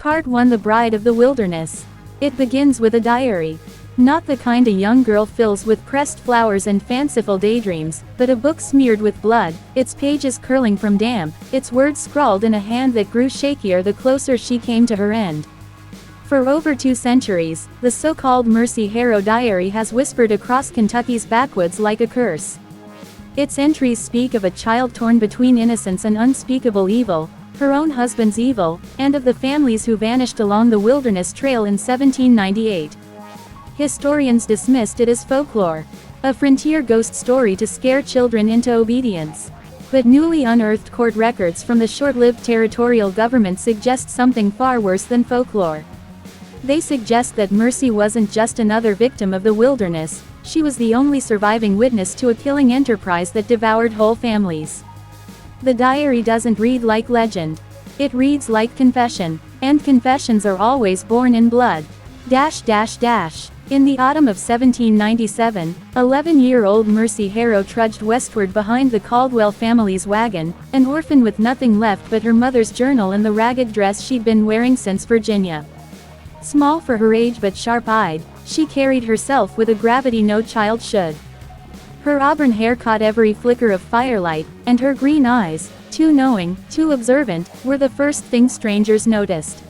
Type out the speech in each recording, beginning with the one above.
Part 1: The Bride of the Wilderness. It begins with a diary. Not the kind a young girl fills with pressed flowers and fanciful daydreams, but a book smeared with blood, its pages curling from damp, its words scrawled in a hand that grew shakier the closer she came to her end. For over 2 centuries, the so-called Mercy Harrow diary has whispered across Kentucky's backwoods like a curse. Its entries speak of a child torn between innocence and unspeakable evil, her own husband's evil, and of the families who vanished along the Wilderness Trail in 1798. Historians dismissed it as folklore, a frontier ghost story to scare children into obedience. But newly unearthed court records from the short-lived territorial government suggest something far worse than folklore. They suggest that Mercy wasn't just another victim of the wilderness, she was the only surviving witness to a killing enterprise that devoured whole families. The diary doesn't read like legend. It reads like confession, and confessions are always born in blood. In the autumn of 1797, 11-year-old Mercy Harrow trudged westward behind the Caldwell family's wagon, an orphan with nothing left but her mother's journal and the ragged dress she'd been wearing since Virginia. Small for her age but sharp-eyed, she carried herself with a gravity no child should. Her auburn hair caught every flicker of firelight, and her green eyes, too knowing, too observant, were the first thing strangers noticed.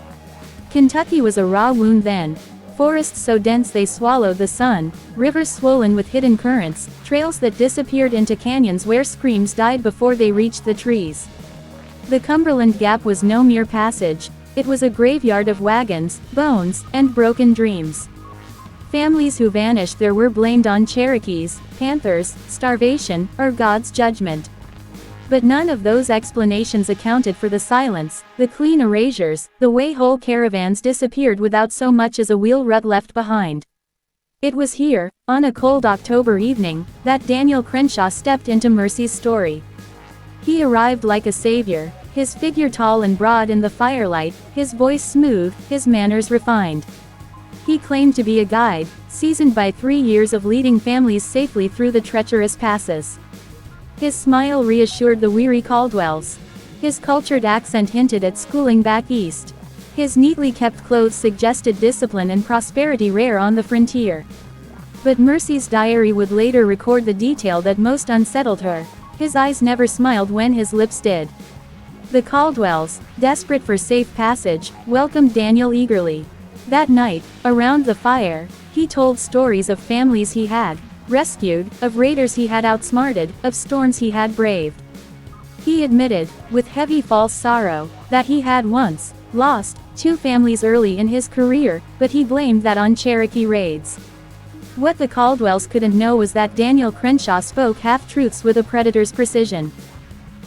Kentucky was a raw wound then. Forests so dense they swallowed the sun, rivers swollen with hidden currents, trails that disappeared into canyons where screams died before they reached the trees. The Cumberland Gap was no mere passage, it was a graveyard of wagons, bones, and broken dreams. Families who vanished there were blamed on Cherokees, Panthers, starvation, or God's judgment. But none of those explanations accounted for the silence, the clean erasures, the way whole caravans disappeared without so much as a wheel rut left behind. It was here, on a cold October evening, that Daniel Crenshaw stepped into Mercy's story. He arrived like a savior, his figure tall and broad in the firelight, his voice smooth, his manners refined. He claimed to be a guide, seasoned by 3 years of leading families safely through the treacherous passes. His smile reassured the weary Caldwells. His cultured accent hinted at schooling back east. His neatly kept clothes suggested discipline and prosperity rare on the frontier. But Mercy's diary would later record the detail that most unsettled her: his eyes never smiled when his lips did. The Caldwells, desperate for safe passage, welcomed Daniel eagerly. That night, around the fire, he told stories of families he had rescued, of raiders he had outsmarted, of storms he had braved. He admitted, with heavy false sorrow, that he had once lost 2 families early in his career, but he blamed that on Cherokee raids. What the Caldwells couldn't know was that Daniel Crenshaw spoke half-truths with a predator's precision.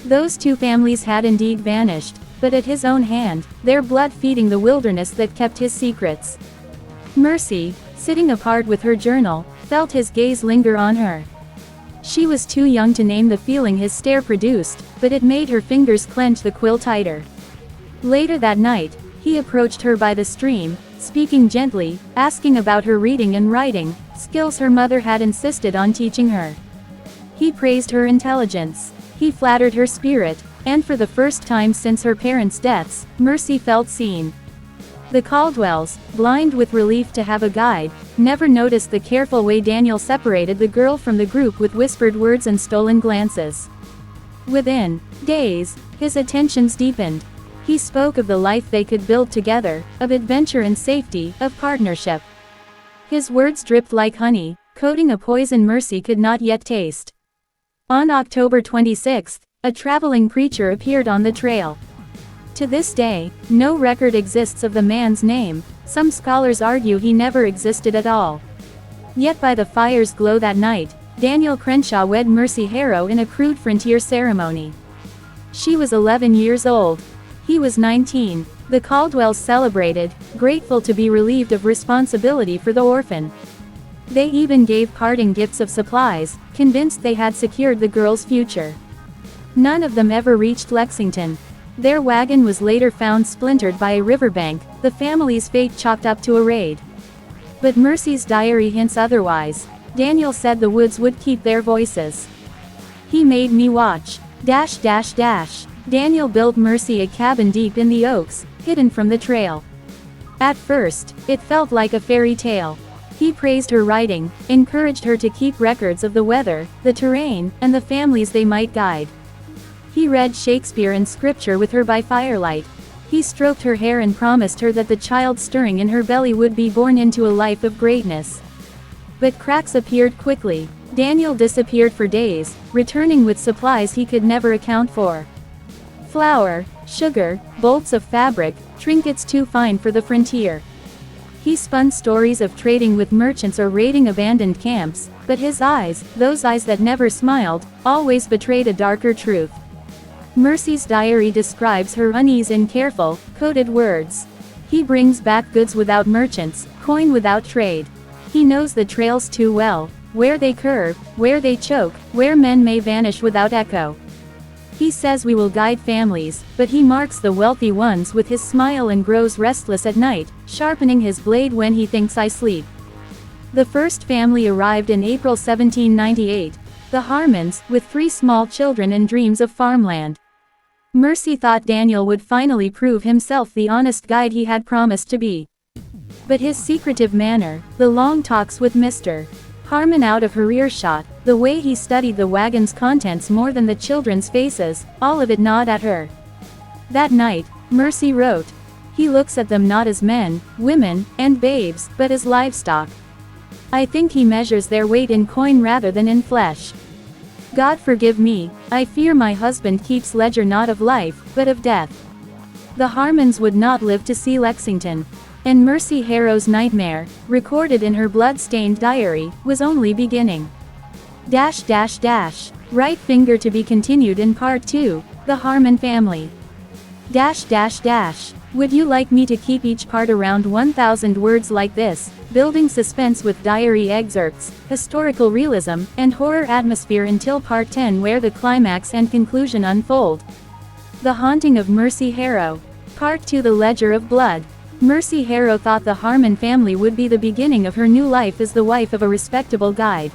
Those 2 families had indeed vanished, but at his own hand, their blood feeding the wilderness that kept his secrets. Mercy, sitting apart with her journal, felt his gaze linger on her. She was too young to name the feeling his stare produced, but it made her fingers clench the quill tighter. Later that night, he approached her by the stream, speaking gently, asking about her reading and writing, skills her mother had insisted on teaching her. He praised her intelligence. He flattered her spirit, and for the first time since her parents' deaths, Mercy felt seen. The Caldwells, blind with relief to have a guide, never noticed the careful way Daniel separated the girl from the group with whispered words and stolen glances. Within days, his attentions deepened. He spoke of the life they could build together, of adventure and safety, of partnership. His words dripped like honey, coating a poison Mercy could not yet taste. On October 26, a traveling preacher appeared on the trail. To this day, no record exists of the man's name. Some scholars argue he never existed at all. Yet by the fire's glow that night, Daniel Crenshaw wed Mercy Harrow in a crude frontier ceremony. She was 11 years old. He was 19. The Caldwells celebrated, grateful to be relieved of responsibility for the orphan. They even gave parting gifts of supplies, convinced they had secured the girl's future. None of them ever reached Lexington. Their wagon was later found splintered by a riverbank, the family's fate chalked up to a raid. But Mercy's diary hints otherwise. Daniel said the woods would keep their voices. He made me watch. Daniel built Mercy a cabin deep in the oaks, hidden from the trail. At first, it felt like a fairy tale. He praised her writing, encouraged her to keep records of the weather, the terrain, and the families they might guide. He read Shakespeare and scripture with her by firelight. He stroked her hair and promised her that the child stirring in her belly would be born into a life of greatness. But cracks appeared quickly. Daniel disappeared for days, returning with supplies he could never account for. Flour, sugar, bolts of fabric, trinkets too fine for the frontier. He spun stories of trading with merchants or raiding abandoned camps, but his eyes, those eyes that never smiled, always betrayed a darker truth. Mercy's diary describes her unease in careful, coded words. He brings back goods without merchants, coin without trade. He knows the trails too well, where they curve, where they choke, where men may vanish without echo. He says we will guide families, but he marks the wealthy ones with his smile and grows restless at night, sharpening his blade when he thinks I sleep. The first family arrived in April 1798. The Harmons, with 3 small children and dreams of farmland. Mercy thought Daniel would finally prove himself the honest guide he had promised to be. But his secretive manner, the long talks with Mr. Harmon out of her earshot, the way he studied the wagon's contents more than the children's faces, all of it gnawed at her. That night, Mercy wrote, "He looks at them not as men, women, and babes, but as livestock. I think he measures their weight in coin rather than in flesh. God forgive me, I fear my husband keeps ledger not of life, but of death." The Harmons would not live to see Lexington. And Mercy Harrow's nightmare, recorded in her blood-stained diary, was only beginning. Right finger to be continued in Part 2, The Harmon Family. Would you like me to keep each part around 1,000 words like this, building suspense with diary excerpts, historical realism, and horror atmosphere until Part 10 where the climax and conclusion unfold? The Haunting of Mercy Harrow. Part 2 The Ledger of Blood. Mercy Harrow thought the Harmon family would be the beginning of her new life as the wife of a respectable guide.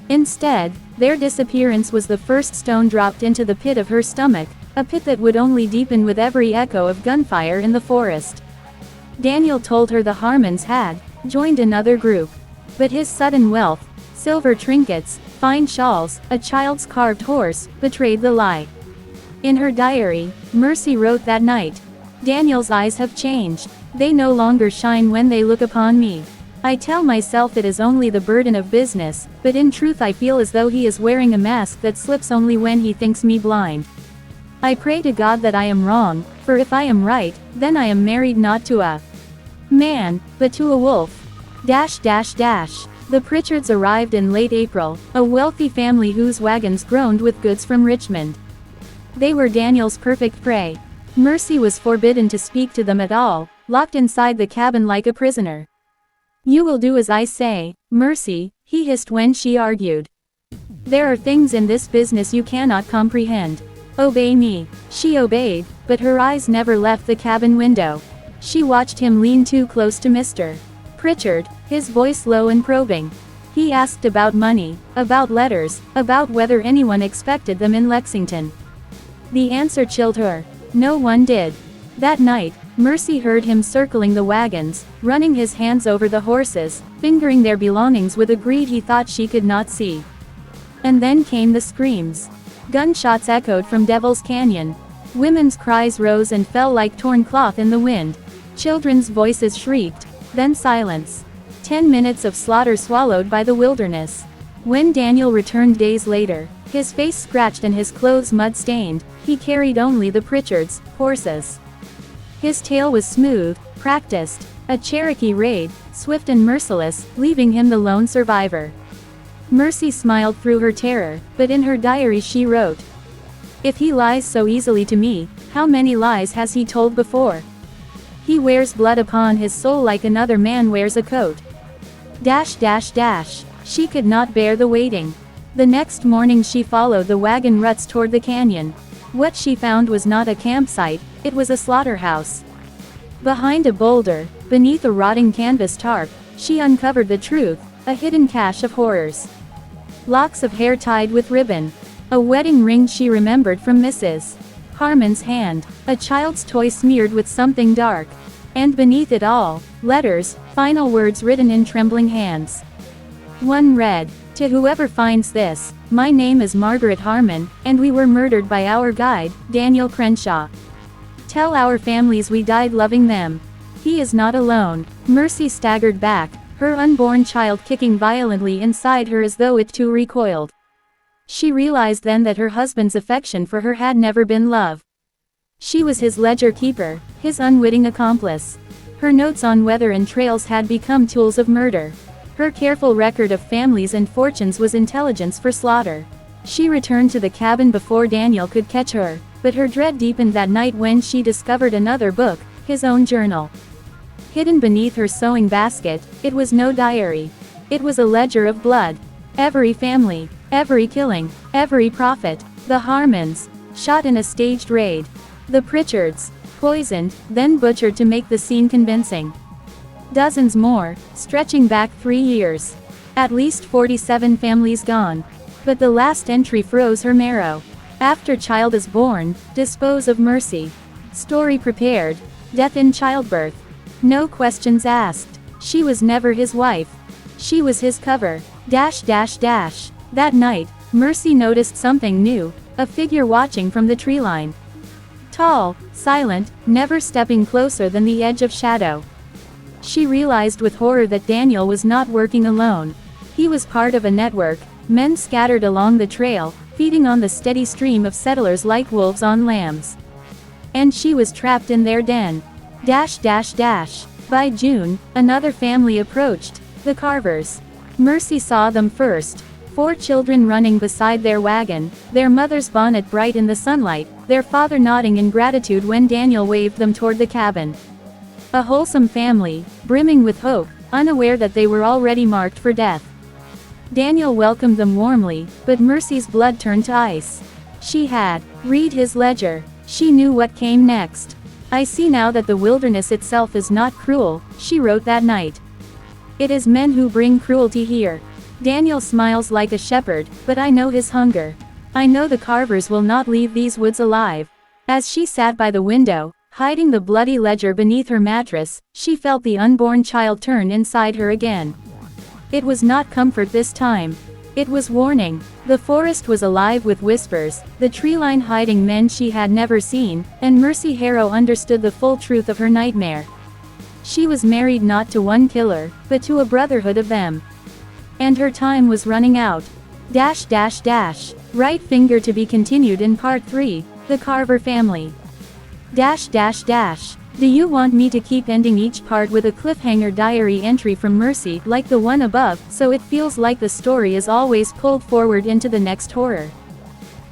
Instead, their disappearance was the first stone dropped into the pit of her stomach, a pit that would only deepen with every echo of gunfire in the forest. Daniel told her the Harmons had joined another group. But his sudden wealth, silver trinkets, fine shawls, a child's carved horse, betrayed the lie. In her diary, Mercy wrote that night, "Daniel's eyes have changed. They no longer shine when they look upon me. I tell myself it is only the burden of business, but in truth I feel as though he is wearing a mask that slips only when he thinks me blind. I pray to God that I am wrong, for if I am right, then I am married not to a man, but to a wolf." The Pritchards arrived in late April, a wealthy family whose wagons groaned with goods from Richmond. They were Daniel's perfect prey. Mercy was forbidden to speak to them at all, locked inside the cabin like a prisoner. "You will do as I say, Mercy," he hissed when she argued. "There are things in this business you cannot comprehend. Obey me." She obeyed, but her eyes never left the cabin window. She watched him lean too close to Mr. Pritchard, his voice low and probing. He asked about money, about letters, about whether anyone expected them in Lexington. The answer chilled her. No one did. That night, Mercy heard him circling the wagons, running his hands over the horses, fingering their belongings with a greed he thought she could not see. And then came the screams. Gunshots echoed from Devil's Canyon. Women's cries rose and fell like torn cloth in the wind. Children's voices shrieked. Then silence. 10 minutes of slaughter swallowed by the wilderness. When Daniel returned days later, his face scratched and his clothes mud-stained, he carried only the Pritchards' horses. His tale was smooth, practiced, a Cherokee raid, swift and merciless, leaving him the lone survivor. Mercy smiled through her terror, but in her diary she wrote, "If he lies so easily to me, how many lies has he told before? He wears blood upon his soul like another man wears a coat." She could not bear the waiting. The next morning she followed the wagon ruts toward the canyon. What she found was not a campsite, it was a slaughterhouse. Behind a boulder, beneath a rotting canvas tarp, she uncovered the truth, a hidden cache of horrors. Locks of hair tied with ribbon. A wedding ring she remembered from Mrs. Harmon's hand. A child's toy smeared with something dark. And beneath it all, letters, final words written in trembling hands. One read, "To whoever finds this, my name is Margaret Harmon, and we were murdered by our guide, Daniel Crenshaw. Tell our families we died loving them. He is not alone." Mercy staggered back, her unborn child kicking violently inside her as though it too recoiled. She realized then that her husband's affection for her had never been love. She was his ledger keeper, his unwitting accomplice. Her notes on weather and trails had become tools of murder. Her careful record of families and fortunes was intelligence for slaughter. She returned to the cabin before Daniel could catch her, but her dread deepened that night when she discovered another book, his own journal. Hidden beneath her sewing basket, it was no diary. It was a ledger of blood. Every family, every killing, every prophet, the Harmons, shot in a staged raid. The Pritchards, poisoned, then butchered to make the scene convincing. Dozens more, stretching back 3 years. At least 47 families gone. But the last entry froze her marrow. After child is born, dispose of Mercy. Story prepared, death in childbirth. No questions asked. She was never his wife. She was his cover. That night, Mercy noticed something new, a figure watching from the tree line. Tall, silent, never stepping closer than the edge of shadow. She realized with horror that Daniel was not working alone. He was part of a network, men scattered along the trail, feeding on the steady stream of settlers like wolves on lambs. And she was trapped in their den. By June, another family approached, the Carvers. Mercy saw them first. 4 children running beside their wagon, their mother's bonnet bright in the sunlight, their father nodding in gratitude when Daniel waved them toward the cabin. A wholesome family, brimming with hope, unaware that they were already marked for death. Daniel welcomed them warmly, but Mercy's blood turned to ice. She had read his ledger. She knew what came next. "I see now that the wilderness itself is not cruel," she wrote that night. "It is men who bring cruelty here. Daniel smiles like a shepherd, but I know his hunger. I know the Carvers will not leave these woods alive." As she sat by the window, hiding the bloody ledger beneath her mattress, she felt the unborn child turn inside her again. It was not comfort this time. It was warning. The forest was alive with whispers, the tree line hiding men she had never seen, and Mercy Harrow understood the full truth of her nightmare. She was married not to one killer, but to a brotherhood of them. And her time was running out. Right finger to be continued in part 3, The Carver Family. Do you want me to keep ending each part with a cliffhanger diary entry from Mercy like the one above, so it feels like the story is always pulled forward into the next horror?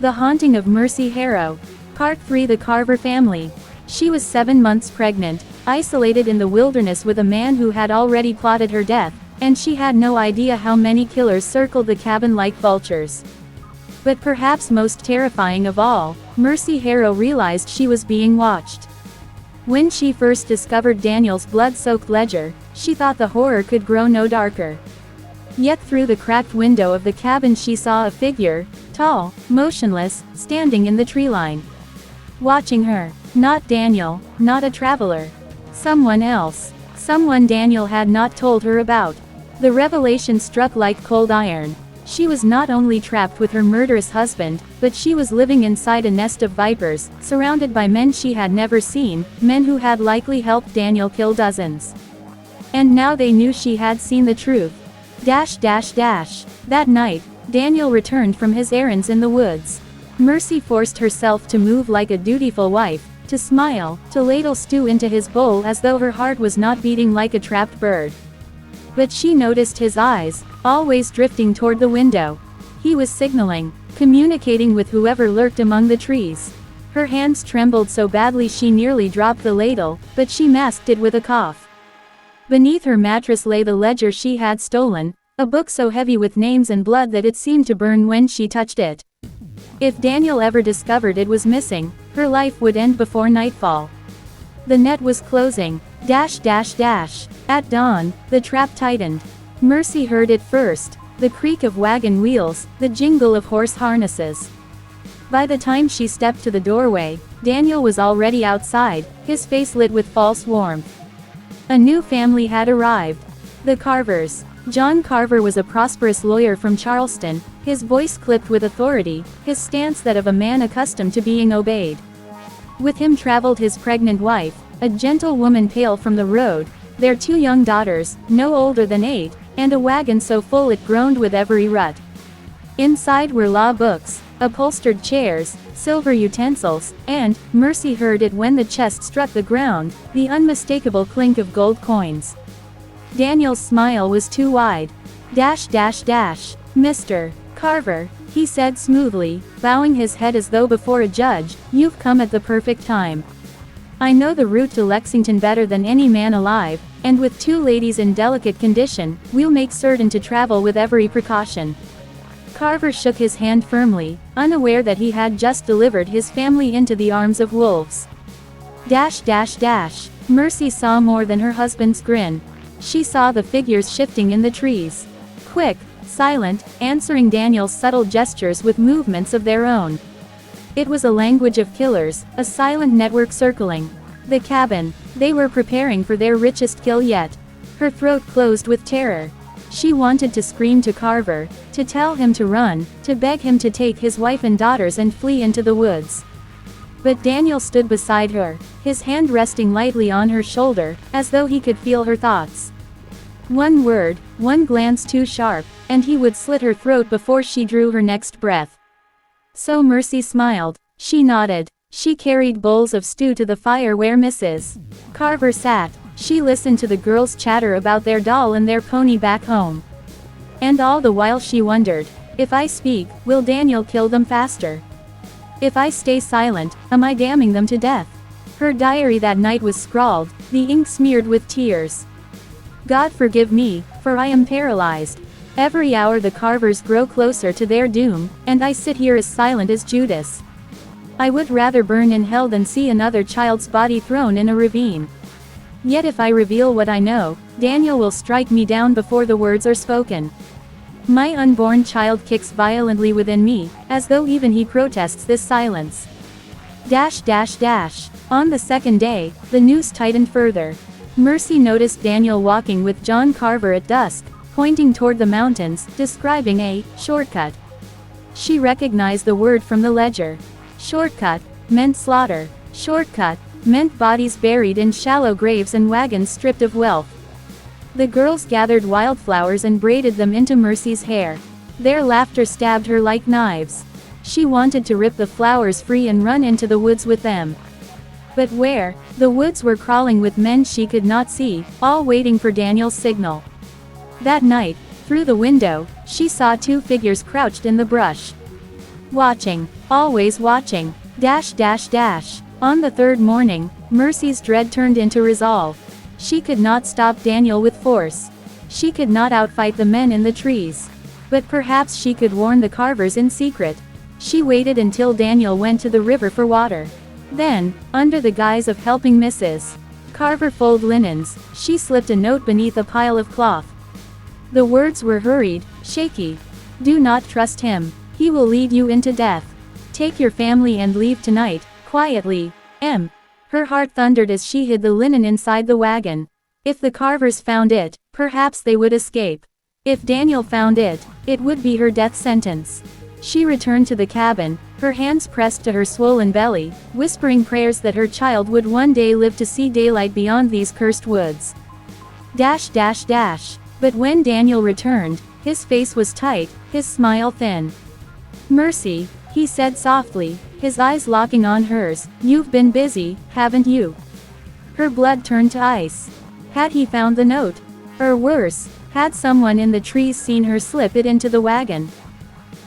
The Haunting of Mercy Harrow. Part 3, The Carver Family. She was 7 months pregnant, isolated in the wilderness with a man who had already plotted her death, and she had no idea how many killers circled the cabin like vultures. But perhaps most terrifying of all, Mercy Harrow realized she was being watched. When she first discovered Daniel's blood-soaked ledger, she thought the horror could grow no darker. Yet through the cracked window of the cabin she saw a figure, tall, motionless, standing in the tree line. Watching her. Not Daniel, not a traveler. Someone else. Someone Daniel had not told her about. The revelation struck like cold iron. She was not only trapped with her murderous husband, but she was living inside a nest of vipers, surrounded by men she had never seen, men who had likely helped Daniel kill dozens. And now they knew she had seen the truth. That night, Daniel returned from his errands in the woods. Mercy forced herself to move like a dutiful wife, to smile, to ladle stew into his bowl as though her heart was not beating like a trapped bird. But she noticed his eyes, always drifting toward the window. He was signaling, communicating with whoever lurked among the trees. Her hands trembled so badly she nearly dropped the ladle, but she masked it with a cough. Beneath her mattress lay the ledger she had stolen, a book so heavy with names and blood that it seemed to burn when she touched it. If Daniel ever discovered it was missing, her life would end before nightfall. The net was closing. At dawn, the trap tightened. Mercy heard it first, the creak of wagon wheels, the jingle of horse harnesses. By the time she stepped to the doorway, Daniel was already outside, his face lit with false warmth. A new family had arrived. The Carvers. John Carver was a prosperous lawyer from Charleston, his voice clipped with authority, his stance that of a man accustomed to being obeyed. With him traveled his pregnant wife, a gentle woman pale from the road, their 2 young daughters, no older than 8, and a wagon so full it groaned with every rut. Inside were law books, upholstered chairs, silver utensils, and, Mercy heard it when the chest struck the ground, the unmistakable clink of gold coins. Daniel's smile was too wide. Mr. Carver, he said smoothly, bowing his head as though before a judge, you've come at the perfect time. I know the route to Lexington better than any man alive, and with 2 ladies in delicate condition, we'll make certain to travel with every precaution. Carver shook his hand firmly, unaware that he had just delivered his family into the arms of wolves. Mercy saw more than her husband's grin. She saw the figures shifting in the trees. Quick, silent, answering Daniel's subtle gestures with movements of their own. It was a language of killers, a silent network circling the cabin. They were preparing for their richest kill yet. Her throat closed with terror. She wanted to scream to Carver, to tell him to run, to beg him to take his wife and daughters and flee into the woods. But Daniel stood beside her, his hand resting lightly on her shoulder, as though he could feel her thoughts. One word, one glance too sharp, and he would slit her throat before she drew her next breath. So Mercy smiled. She nodded. She carried bowls of stew to the fire where Mrs. Carver sat. She listened to the girls chatter about their doll and their pony back home. And all the while she wondered, if I speak, will Daniel kill them faster? If I stay silent, am I damning them to death? Her diary that night was scrawled, the ink smeared with tears. God forgive me, for I am paralyzed. Every hour the Carvers grow closer to their doom, and I sit here as silent as Judas. I would rather burn in hell than see another child's body thrown in a ravine. Yet if I reveal what I know, Daniel will strike me down before the words are spoken. My unborn child kicks violently within me, as though even he protests this silence. On the second day, the noose tightened further. Mercy noticed Daniel walking with John Carver at dusk, pointing toward the mountains, describing a shortcut. She recognized the word from the ledger. Shortcut meant slaughter. Shortcut meant bodies buried in shallow graves and wagons stripped of wealth. The girls gathered wildflowers and braided them into Mercy's hair. Their laughter stabbed her like knives. She wanted to rip the flowers free and run into the woods with them. But where? The woods were crawling with men she could not see, all waiting for Daniel's signal. That night, through the window, she saw 2 figures crouched in the brush. Watching. Always watching. On the 3rd morning, Mercy's dread turned into resolve. She could not stop Daniel with force. She could not outfight the men in the trees. But perhaps she could warn the Carvers in secret. She waited until Daniel went to the river for water. Then, under the guise of helping Mrs. Carver fold linens, she slipped a note beneath a pile of cloth. The words were hurried, shaky. Do not trust him. He will lead you into death. Take your family and leave tonight, quietly. M. Her heart thundered as she hid the linen inside the wagon. If the Carvers found it, perhaps they would escape. If Daniel found it, it would be her death sentence. She returned to the cabin, her hands pressed to her swollen belly, whispering prayers that her child would one day live to see daylight beyond these cursed woods. But when Daniel returned, his face was tight, his smile thin. Mercy, he said softly, his eyes locking on hers, you've been busy, haven't you? Her blood turned to ice. Had he found the note? Or worse, had someone in the trees seen her slip it into the wagon?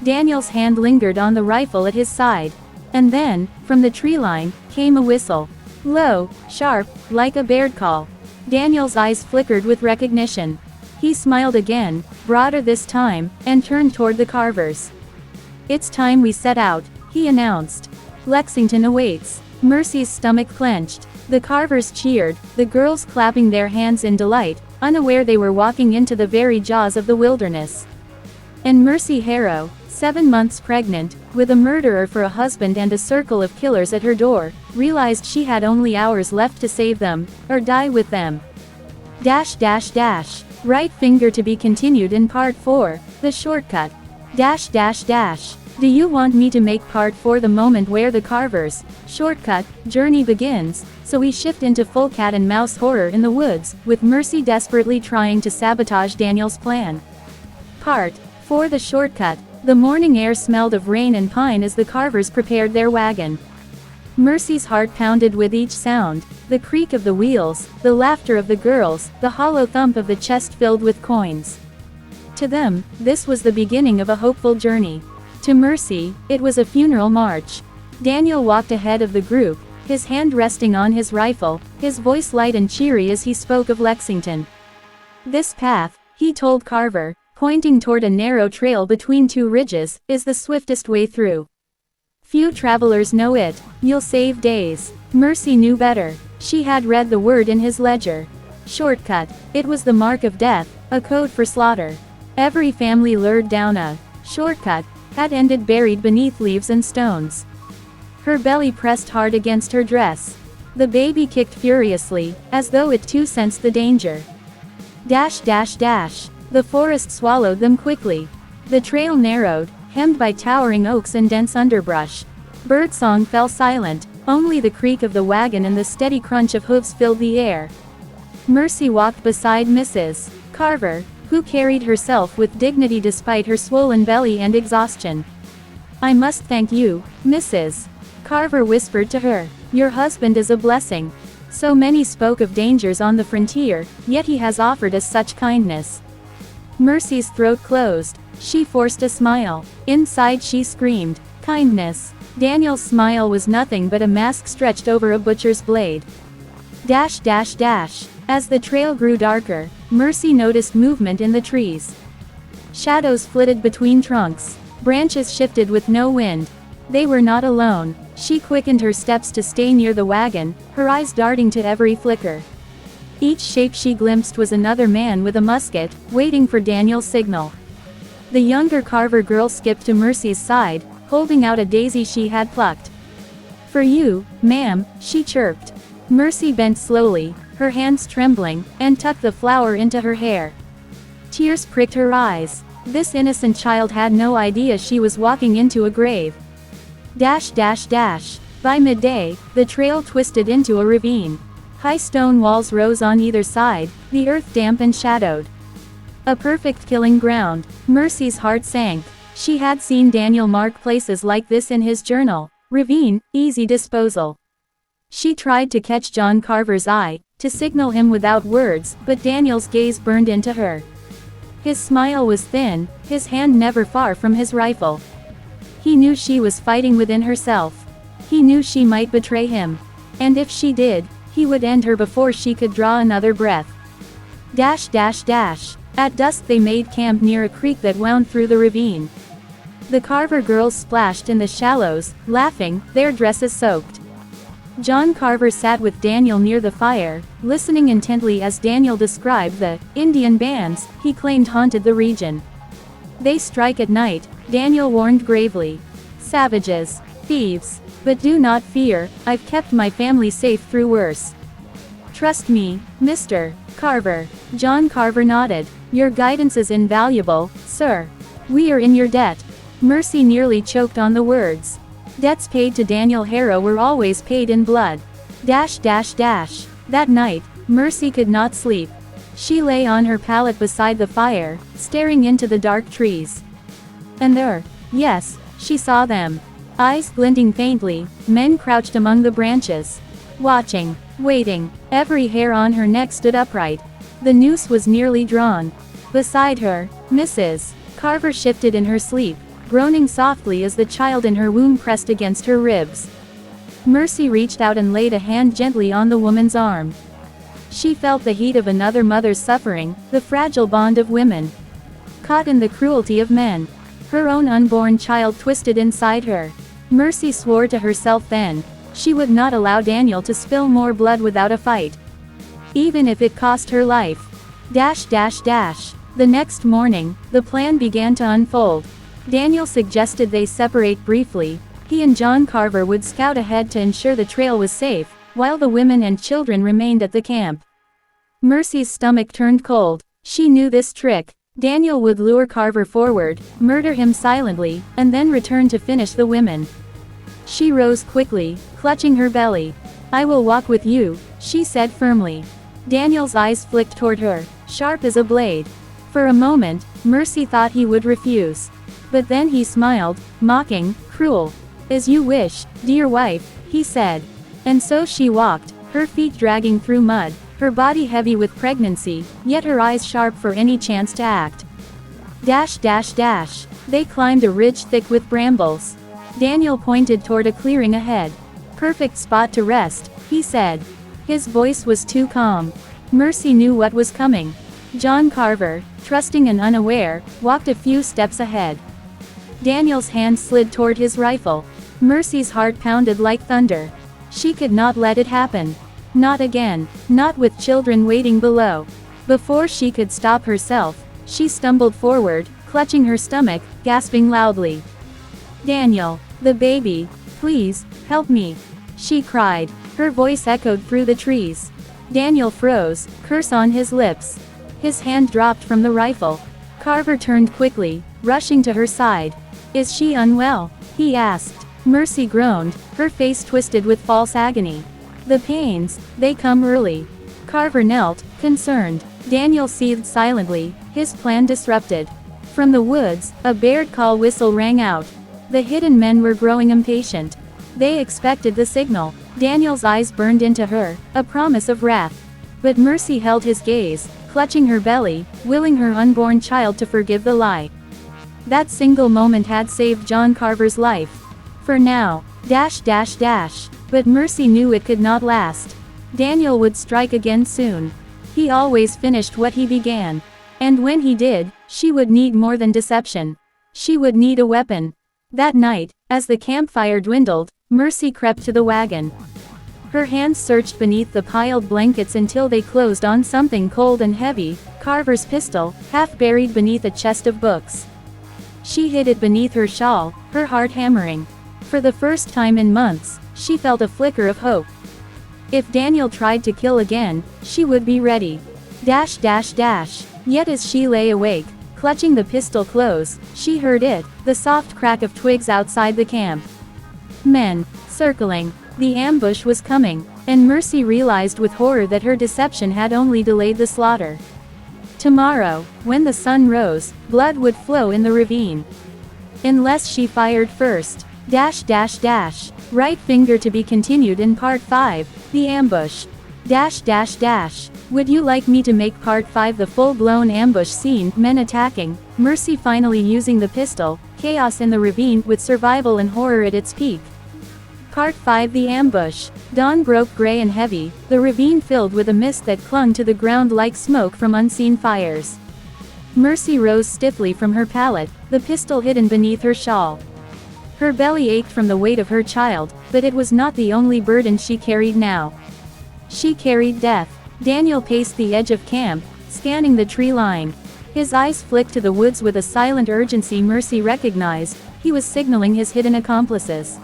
Daniel's hand lingered on the rifle at his side. And then, from the tree line, came a whistle. Low, sharp, like a bird call. Daniel's eyes flickered with recognition. He smiled again, broader this time, and turned toward the Carvers. It's time we set out, he announced. Lexington awaits. Mercy's stomach clenched. The Carvers cheered, the girls clapping their hands in delight, unaware they were walking into the very jaws of the wilderness. And Mercy Harrow, 7 months pregnant, with a murderer for a husband and a circle of killers at her door, realized she had only hours left to save them, or die with them. Dash dash dash. Right finger to be continued in part 4, the shortcut. Dash dash dash. Do you want me to make part 4 the moment where the Carver's shortcut journey begins, so we shift into full cat and mouse horror in the woods, with Mercy desperately trying to sabotage Daniel's plan. Part 4 The shortcut. The morning air smelled of rain and pine as the Carvers prepared their wagon. Mercy's heart pounded with each sound, the creak of the wheels, the laughter of the girls, the hollow thump of the chest filled with coins. To them, this was the beginning of a hopeful journey. To Mercy, it was a funeral march. Daniel walked ahead of the group, his hand resting on his rifle, his voice light and cheery as he spoke of Lexington. This path, he told Carver, pointing toward a narrow trail between two ridges, is the swiftest way through. Few travelers know it. You'll save days. Mercy knew better. She had read the word in his ledger. Shortcut. It was the mark of death, a code for slaughter. Every family lured down a shortcut had ended buried beneath leaves and stones. Her belly pressed hard against her dress. The baby kicked furiously, as though it too sensed the danger. Dash dash dash. The forest swallowed them quickly. The trail narrowed, hemmed by towering oaks and dense underbrush. Birdsong fell silent, only the creak of the wagon and the steady crunch of hooves filled the air. Mercy walked beside Mrs. Carver, who carried herself with dignity despite her swollen belly and exhaustion. "I must thank you, Mrs. Carver whispered to her. "Your husband is a blessing. So many spoke of dangers on the frontier, yet he has offered us such kindness." Mercy's throat closed. She forced a smile. Inside she screamed, "Kindness." Daniel's smile was nothing but a mask stretched over a butcher's blade. Dash dash dash. As the trail grew darker, Mercy noticed movement in the trees. Shadows flitted between trunks. Branches shifted with no wind. They were not alone. She quickened her steps to stay near the wagon, her eyes darting to every flicker. Each shape she glimpsed was another man with a musket, waiting for Daniel's signal. The younger Carver girl skipped to Mercy's side, holding out a daisy she had plucked. "For you, ma'am," she chirped. Mercy bent slowly, her hands trembling, and tucked the flower into her hair. Tears pricked her eyes. This innocent child had no idea she was walking into a grave. Dash dash dash. By midday, the trail twisted into a ravine. High stone walls rose on either side, the earth damp and shadowed. A perfect killing ground. Mercy's heart sank. She had seen Daniel mark places like this in his journal. Ravine, easy disposal. She tried to catch John Carver's eye, to signal him without words, but Daniel's gaze burned into her. His smile was thin, his hand never far from his rifle. He knew she was fighting within herself. He knew she might betray him. And if she did, he would end her before she could draw another breath. Dash dash dash. At dusk they made camp near a creek that wound through the ravine. The Carver girls splashed in the shallows, laughing, their dresses soaked. John Carver sat with Daniel near the fire, listening intently as Daniel described the Indian bands he claimed haunted the region. "They strike at night," Daniel warned gravely. "Savages. Thieves. But do not fear, I've kept my family safe through worse. Trust me, Mr. Carver." John Carver nodded. "Your guidance is invaluable, sir. We are in your debt." Mercy nearly choked on the words. Debts paid to Daniel Harrow were always paid in blood. Dash dash dash. That night, Mercy could not sleep. She lay on her pallet beside the fire, staring into the dark trees. And there, yes, she saw them. Eyes glinting faintly, men crouched among the branches. Watching, waiting, every hair on her neck stood upright. The noose was nearly drawn. Beside her, Mrs. Carver shifted in her sleep, groaning softly as the child in her womb pressed against her ribs. Mercy reached out and laid a hand gently on the woman's arm. She felt the heat of another mother's suffering, the fragile bond of women. Caught in the cruelty of men. Her own unborn child twisted inside her. Mercy swore to herself then, she would not allow Daniel to spill more blood without a fight. Even if it cost her life. Dash dash dash. The next morning, the plan began to unfold. Daniel suggested they separate briefly. He and John Carver would scout ahead to ensure the trail was safe, while the women and children remained at the camp. Mercy's stomach turned cold. She knew this trick. Daniel would lure Carver forward, murder him silently, and then return to finish the women. She rose quickly, clutching her belly. "I will walk with you," she said firmly. Daniel's eyes flicked toward her, sharp as a blade. For a moment, Mercy thought he would refuse. But then he smiled, mocking, cruel. "As you wish, dear wife," he said. And so she walked, her feet dragging through mud, her body heavy with pregnancy, yet her eyes sharp for any chance to act. Dash dash dash. They climbed a ridge thick with brambles. Daniel pointed toward a clearing ahead. "Perfect spot to rest," he said. His voice was too calm. Mercy knew what was coming. John Carver, trusting and unaware, walked a few steps ahead. Daniel's hand slid toward his rifle. Mercy's heart pounded like thunder. She could not let it happen. Not again, not with children waiting below. Before she could stop herself, she stumbled forward, clutching her stomach, gasping loudly. "Daniel, the baby, please, help me," she cried. Her voice echoed through the trees. Daniel froze, curse on his lips. His hand dropped from the rifle. Carver turned quickly, rushing to her side. "Is she unwell?" he asked. Mercy groaned, her face twisted with false agony. "The pains, they come early." Carver knelt, concerned. Daniel seethed silently, his plan disrupted. From the woods, a Baird call whistle rang out. The hidden men were growing impatient. They expected the signal. Daniel's eyes burned into her, a promise of wrath. But Mercy held his gaze, clutching her belly, willing her unborn child to forgive the lie. That single moment had saved John Carver's life. For now, dash dash dash. But Mercy knew it could not last. Daniel would strike again soon. He always finished what he began. And when he did, she would need more than deception. She would need a weapon. That night, as the campfire dwindled, Mercy crept to the wagon. Her hands searched beneath the piled blankets until they closed on something cold and heavy, Carver's pistol, half buried beneath a chest of books. She hid it beneath her shawl, her heart hammering. For the first time in months, she felt a flicker of hope. If Daniel tried to kill again, she would be ready. Dash dash dash. Yet as she lay awake, clutching the pistol close, she heard it, the soft crack of twigs outside the camp. Men, circling. The ambush was coming, and Mercy realized with horror that her deception had only delayed the slaughter. Tomorrow, when the sun rose, blood would flow in the ravine. Unless she fired first. Dash dash dash. Right finger to be continued in part 5, the ambush. Dash dash dash. Would you like me to make part 5 the full-blown ambush scene, men attacking, Mercy finally using the pistol, chaos in the ravine with survival and horror at its peak. Part 5 The Ambush. Dawn broke gray and heavy, the ravine filled with a mist that clung to the ground like smoke from unseen fires. Mercy rose stiffly from her pallet, the pistol hidden beneath her shawl. Her belly ached from the weight of her child, but it was not the only burden she carried now. She carried death. Daniel paced the edge of camp, scanning the tree line. His eyes flicked to the woods with a silent urgency Mercy recognized. He was signaling his hidden accomplices.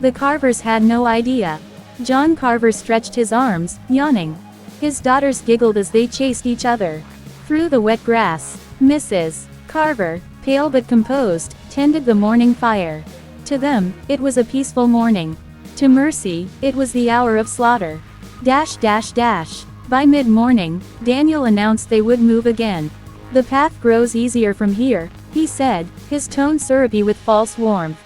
The Carvers had no idea. John Carver stretched his arms, yawning. His daughters giggled as they chased each other through the wet grass. Mrs. Carver, pale but composed, tended the morning fire. To them, it was a peaceful morning. To Mercy, it was the hour of slaughter. Dash dash dash. By mid-morning, Daniel announced they would move again. "The path grows easier from here," he said, his tone syrupy with false warmth.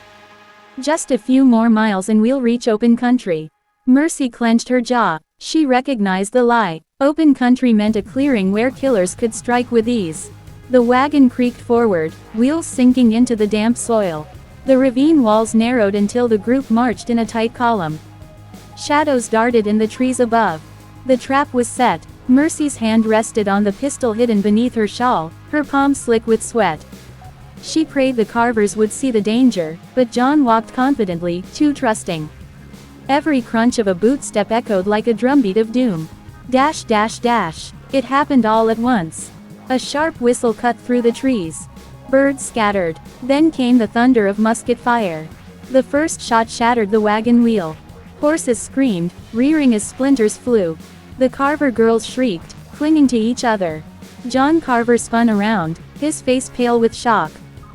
"Just a few more miles and we'll reach open country." Mercy clenched her jaw. She recognized the lie. Open country meant a clearing where killers could strike with ease. The wagon creaked forward, wheels sinking into the damp soil. The ravine walls narrowed until the group marched in a tight column. Shadows darted in the trees above. The trap was set. Mercy's hand rested on the pistol hidden beneath her shawl, her palm slick with sweat. She prayed the Carvers would see the danger, but John walked confidently, too trusting. Every crunch of a bootstep echoed like a drumbeat of doom. Dash dash dash. It happened all at once. A sharp whistle cut through the trees. Birds scattered. Then came the thunder of musket fire. The first shot shattered the wagon wheel. Horses screamed, rearing as splinters flew. The Carver girls shrieked, clinging to each other. John Carver spun around, his face pale with shock.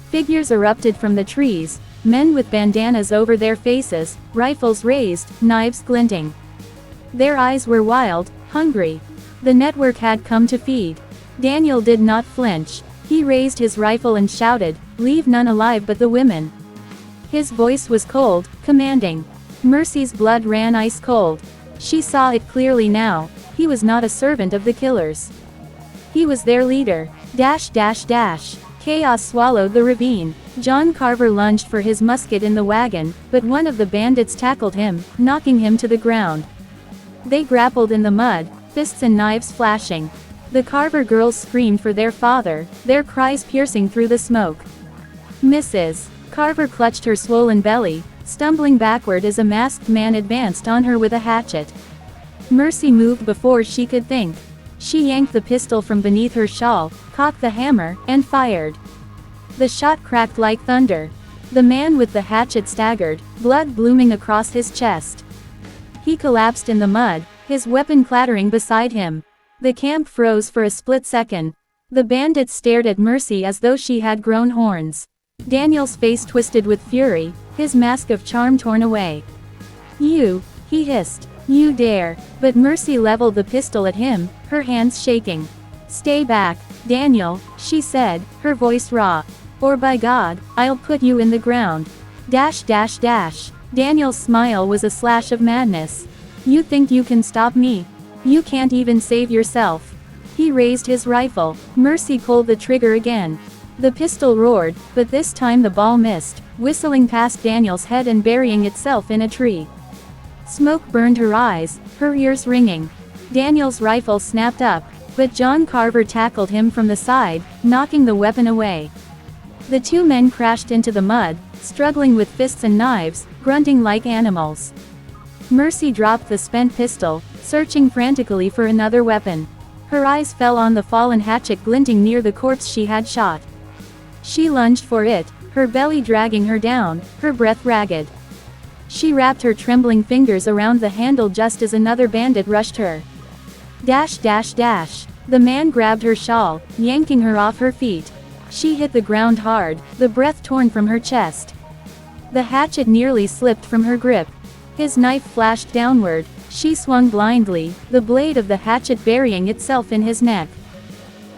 Figures erupted from the trees, men with bandanas over their faces, rifles raised, knives glinting. Their eyes were wild, hungry. The network had come to feed. Daniel did not flinch. He raised his rifle and shouted, "Leave none alive but the women." His voice was cold, commanding. Mercy's blood ran ice cold. She saw it clearly now. He was not a servant of the killers. He was their leader. Chaos swallowed the ravine. John Carver lunged for his musket in the wagon, but one of the bandits tackled him, knocking him to the ground. They grappled in the mud, fists and knives flashing. The Carver girls screamed for their father, their cries piercing through the smoke. Mrs. Carver clutched her swollen belly, stumbling backward as a masked man advanced on her with a hatchet. Mercy moved before she could think. She yanked the pistol from beneath her shawl, cocked the hammer, and fired. The shot cracked like thunder. The man with the hatchet staggered, blood blooming across his chest. He collapsed in the mud, his weapon clattering beside him. The camp froze for a split second. The bandits stared at Mercy as though she had grown horns. Daniel's face twisted with fury, his mask of charm torn away. "You," he hissed. "You dare." But Mercy leveled the pistol at him, her hands shaking. "Stay back, Daniel," she said, her voice raw. "Or by God, I'll put you in the ground." Daniel's smile was a slash of madness. "You think you can stop me? You can't even save yourself." He raised his rifle. Mercy pulled the trigger again. The pistol roared, but this time the ball missed, whistling past Daniel's head and burying itself in a tree. Smoke burned her eyes, her ears ringing. Daniel's rifle snapped up, but John Carver tackled him from the side, knocking the weapon away. The two men crashed into the mud, struggling with fists and knives, grunting like animals. Mercy dropped the spent pistol, searching frantically for another weapon. Her eyes fell on the fallen hatchet glinting near the corpse she had shot. She lunged for it, her belly dragging her down, her breath ragged. She wrapped her trembling fingers around the handle just as another bandit rushed her. The man grabbed her shawl, yanking her off her feet. She hit the ground hard, the breath torn from her chest. The hatchet nearly slipped from her grip. His knife flashed downward. She swung blindly, the blade of the hatchet burying itself in his neck.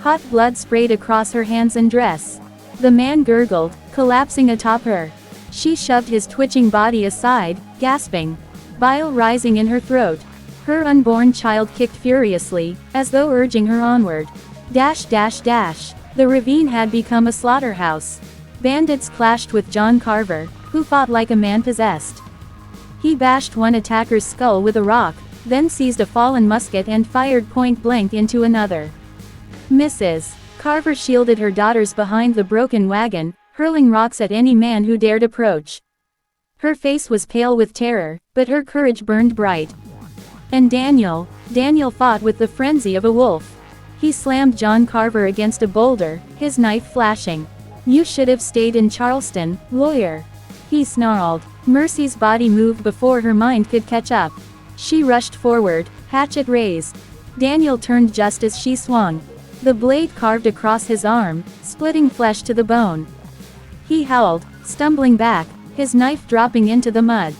Hot blood sprayed across her hands and dress. The man gurgled, collapsing atop her. She shoved his twitching body aside, gasping. Bile rising in her throat. Her unborn child kicked furiously, as though urging her onward. The ravine had become a slaughterhouse. Bandits clashed with John Carver, who fought like a man possessed. He bashed one attacker's skull with a rock, then seized a fallen musket and fired point blank into another. Mrs. Carver shielded her daughters behind the broken wagon, hurling rocks at any man who dared approach. Her face was pale with terror, but her courage burned bright. And Daniel fought with the frenzy of a wolf. He slammed John Carver against a boulder, his knife flashing. "You should have stayed in Charleston, lawyer," he snarled. Mercy's body moved before her mind could catch up. She rushed forward, hatchet raised. Daniel turned just as she swung. The blade carved across his arm, splitting flesh to the bone. He howled, stumbling back, his knife dropping into the mud.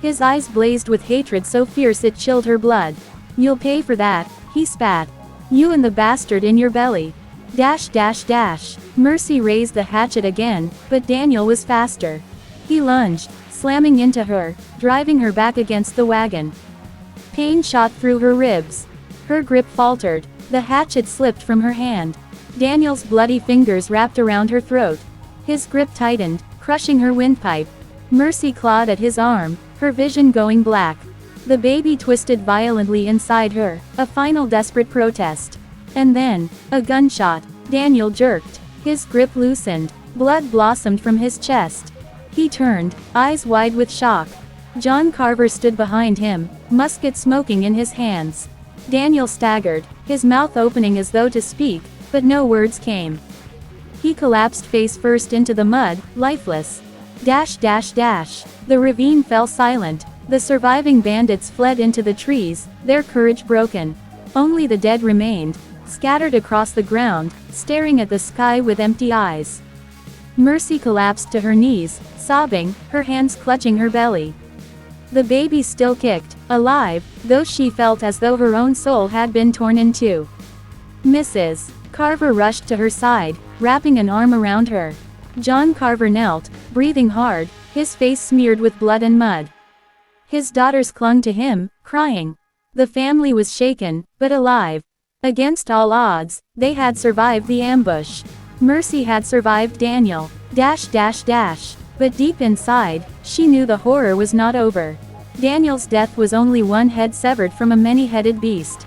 His eyes blazed with hatred so fierce it chilled her blood. "You'll pay for that," he spat. "You and the bastard in your belly." Mercy raised the hatchet again, but Daniel was faster. He lunged, slamming into her, driving her back against the wagon. Pain shot through her ribs. Her grip faltered. The hatchet slipped from her hand. Daniel's bloody fingers wrapped around her throat. His grip tightened, crushing her windpipe. Mercy clawed at his arm, her vision going black. The baby twisted violently inside her, a final desperate protest. And then, a gunshot. Daniel jerked. His grip loosened. Blood blossomed from his chest. He turned, eyes wide with shock. John Carver stood behind him, musket smoking in his hands. Daniel staggered, his mouth opening as though to speak, but no words came. He collapsed face first into the mud, lifeless. The ravine fell silent. The surviving bandits fled into the trees, their courage broken. Only the dead remained, scattered across the ground, staring at the sky with empty eyes. Mercy collapsed to her knees, sobbing, her hands clutching her belly. The baby still kicked, alive, though she felt as though her own soul had been torn in two. Mrs. Carver rushed to her side, wrapping an arm around her. John Carver knelt, breathing hard, his face smeared with blood and mud. His daughters clung to him, crying. The family was shaken, but alive. Against all odds, they had survived the ambush. Mercy had survived Daniel. But deep inside, she knew the horror was not over. Daniel's death was only one head severed from a many-headed beast.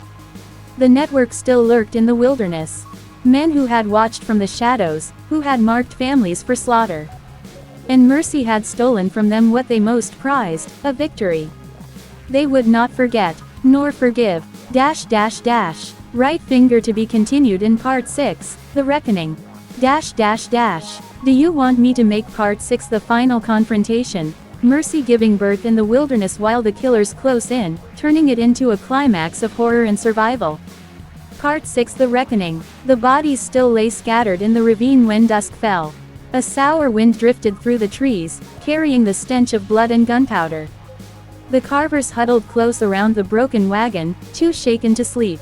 The network still lurked in the wilderness. Men who had watched from the shadows, who had marked families for slaughter. And Mercy had stolen from them what they most prized, a victory. They would not forget, nor forgive. Right finger to be continued in part 6, The Reckoning. Do you want me to make part 6 the final confrontation? Mercy giving birth in the wilderness while the killers close in, turning it into a climax of horror and survival. Part 6 The Reckoning. The bodies still lay scattered in the ravine when dusk fell. A sour wind drifted through the trees, carrying the stench of blood and gunpowder. The Carvers huddled close around the broken wagon, too shaken to sleep.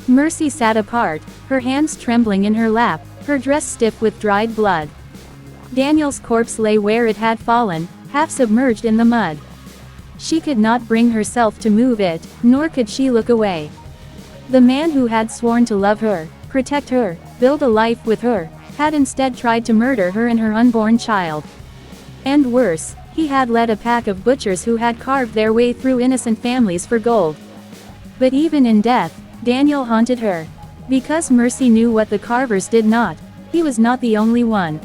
Mercy sat apart, her hands trembling in her lap, her dress stiff with dried blood. Daniel's corpse lay where it had fallen, half submerged in the mud. She could not bring herself to move it, nor could she look away. The man who had sworn to love her, protect her, build a life with her, had instead tried to murder her and her unborn child. And worse, he had led a pack of butchers who had carved their way through innocent families for gold. But even in death, Daniel haunted her. Because Mercy knew what the Carvers did not, he was not the only one.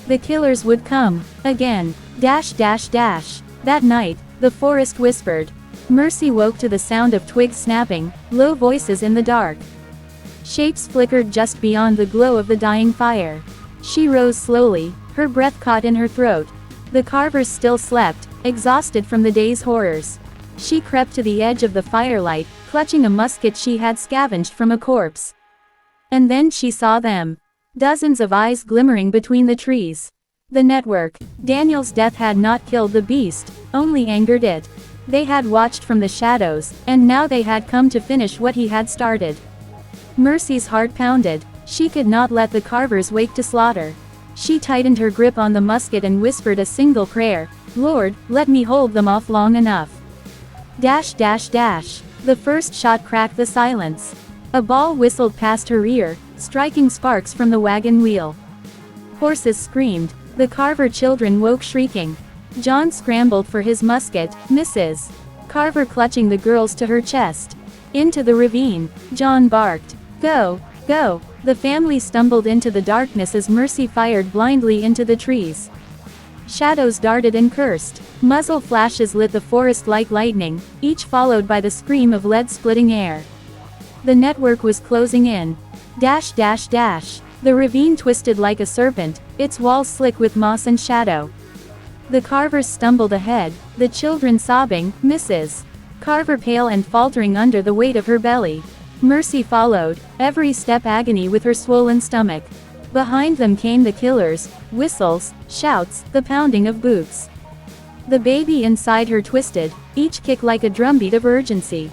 The killers would come, again. That night, the forest whispered. Mercy woke to the sound of twigs snapping, low voices in the dark. Shapes flickered just beyond the glow of the dying fire. She rose slowly, her breath caught in her throat. The Carvers still slept, exhausted from the day's horrors. She crept to the edge of the firelight, clutching a musket she had scavenged from a corpse. And then she saw them. Dozens of eyes glimmering between the trees. The network. Daniel's death had not killed the beast, only angered it. They had watched from the shadows, and now they had come to finish what he had started. Mercy's heart pounded. She could not let the Carvers wake to slaughter. She tightened her grip on the musket and whispered a single prayer, "Lord, let me hold them off long enough." The first shot cracked the silence. A ball whistled past her ear, striking sparks from the wagon wheel. Horses screamed. The Carver children woke shrieking. John scrambled for his musket, Mrs. Carver clutching the girls to her chest. Into the ravine, John barked. "Go, go!" The family stumbled into the darkness as Mercy fired blindly into the trees. Shadows darted and cursed. Muzzle flashes lit the forest like lightning, each followed by the scream of lead splitting air. The network was closing in. The ravine twisted like a serpent, its walls slick with moss and shadow. The Carvers stumbled ahead, the children sobbing, Mrs. Carver pale and faltering under the weight of her belly. Mercy followed, every step agony with her swollen stomach. Behind them came the killers, whistles, shouts, the pounding of boots. The baby inside her twisted, each kick like a drumbeat of urgency.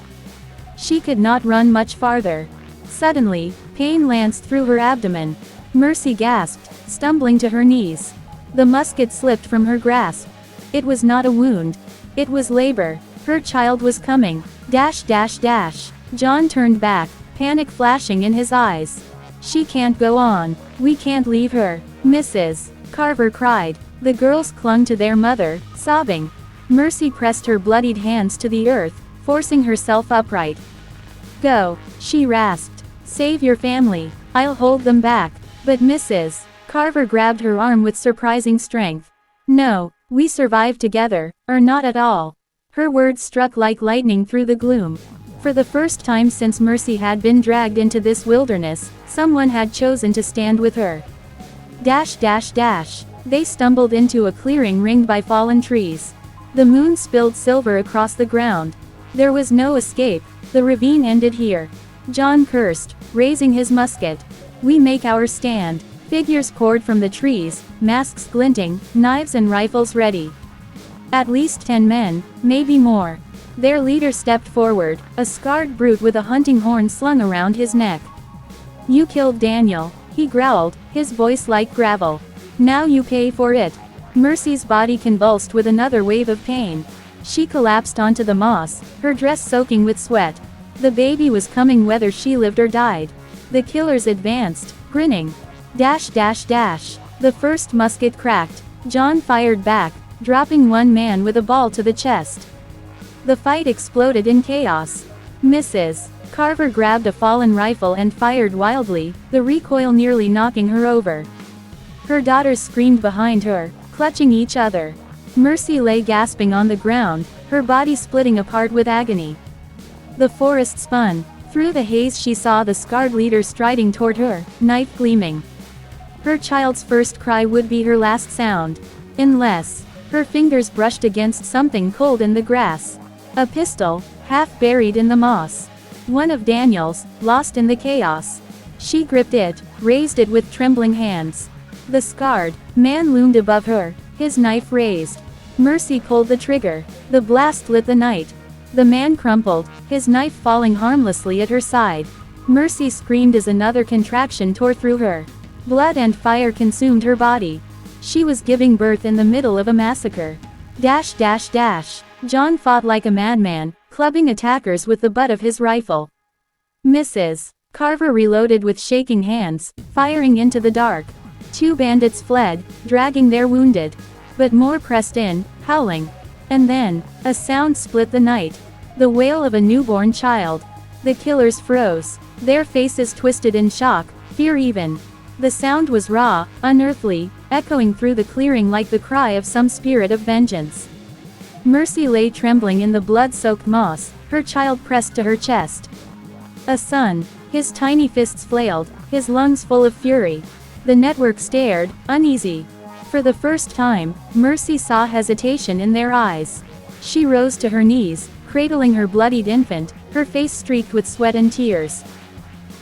She could not run much farther. Suddenly, pain lanced through her abdomen. Mercy gasped, stumbling to her knees. The musket slipped from her grasp. It was not a wound. It was labor. Her child was coming. John turned back, panic flashing in his eyes. "She can't go on. We can't leave her." Mrs. Carver cried. The girls clung to their mother, sobbing. Mercy pressed her bloodied hands to the earth, forcing herself upright. "Go," she rasped. "Save your family. I'll hold them back." But Mrs. Carver grabbed her arm with surprising strength. "No, we survive together, or not at all." Her words struck like lightning through the gloom. For the first time since Mercy had been dragged into this wilderness, someone had chosen to stand with her. They stumbled into a clearing ringed by fallen trees. The moon spilled silver across the ground. There was no escape. The ravine ended here. John cursed, raising his musket. We make our stand. Figures poured from the trees, masks glinting, knives and rifles ready. At least 10 men, maybe more. Their leader stepped forward, a scarred brute with a hunting horn slung around his neck. You killed Daniel, he growled, his voice like gravel. Now you pay for it. Mercy's body convulsed with another wave of pain. She collapsed onto the moss, her dress soaking with sweat. The baby was coming whether she lived or died. The killers advanced, grinning. Dash dash dash. The first musket cracked. John fired back, dropping one man with a ball to the chest. The fight exploded in chaos. Misses. Carver grabbed a fallen rifle and fired wildly, the recoil nearly knocking her over. Her daughters screamed behind her, clutching each other. Mercy lay gasping on the ground, her body splitting apart with agony. The forest spun. Through the haze she saw the scarred leader striding toward her, knife gleaming. Her child's first cry would be her last sound. Unless her fingers brushed against something cold in the grass. A pistol, half buried in the moss. One of Daniel's, lost in the chaos. She gripped it, raised it with trembling hands. The scarred man loomed above her, his knife raised. Mercy pulled the trigger. The blast lit the night. The man crumpled, his knife falling harmlessly at her side. Mercy screamed as another contraction tore through her. Blood and fire consumed her body. She was giving birth in the middle of a massacre. Dash dash dash. John fought like a madman, clubbing attackers with the butt of his rifle. Misses. Carver reloaded with shaking hands, firing into the dark. 2 bandits fled, dragging their wounded. But more pressed in, howling. And then, a sound split the night. The wail of a newborn child. The killers froze, their faces twisted in shock, fear even. The sound was raw, unearthly, echoing through the clearing like the cry of some spirit of vengeance. Mercy lay trembling in the blood-soaked moss, her child pressed to her chest. A son. His tiny fists flailed, his lungs full of fury. The network stared, uneasy. For the first time, Mercy saw hesitation in their eyes. She rose to her knees, cradling her bloodied infant, her face streaked with sweat and tears.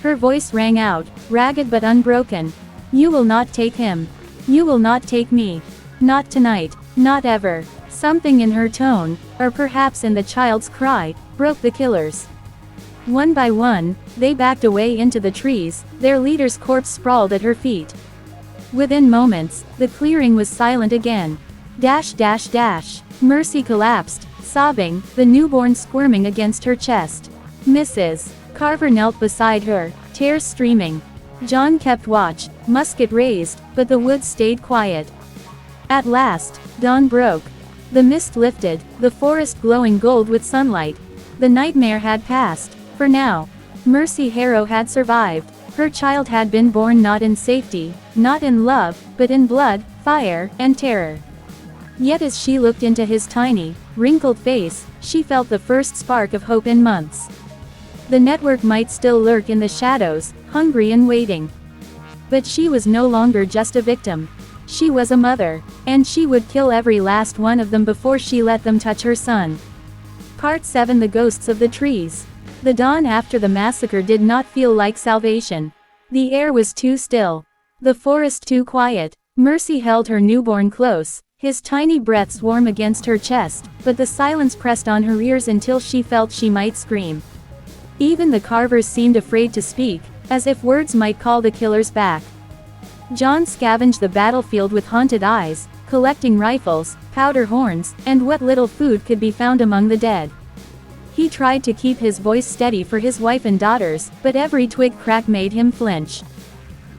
Her voice rang out, ragged but unbroken. You will not take him. You will not take me. Not tonight, not ever. Something in her tone, or perhaps in the child's cry, broke the killers. One by one, they backed away into the trees, their leader's corpse sprawled at her feet. Within moments, the clearing was silent again. Dash dash dash. Mercy collapsed, sobbing, the newborn squirming against her chest. Mrs. Carver knelt beside her, tears streaming. John kept watch, musket raised, but the woods stayed quiet. At last, dawn broke. The mist lifted, the forest glowing gold with sunlight. The nightmare had passed, for now. Mercy Harrow had survived. Her child had been born not in safety, not in love, but in blood, fire, and terror. Yet as she looked into his tiny, wrinkled face, she felt the first spark of hope in months. The network might still lurk in the shadows, hungry and waiting. But she was no longer just a victim. She was a mother, and she would kill every last one of them before she let them touch her son. Part 7: The Ghosts of the Trees. The dawn after the massacre did not feel like salvation. The air was too still. The forest too quiet. Mercy held her newborn close, his tiny breaths warm against her chest, but the silence pressed on her ears until she felt she might scream. Even the Carvers seemed afraid to speak, as if words might call the killers back. John scavenged the battlefield with haunted eyes, collecting rifles, powder horns, and what little food could be found among the dead. He tried to keep his voice steady for his wife and daughters, but every twig crack made him flinch.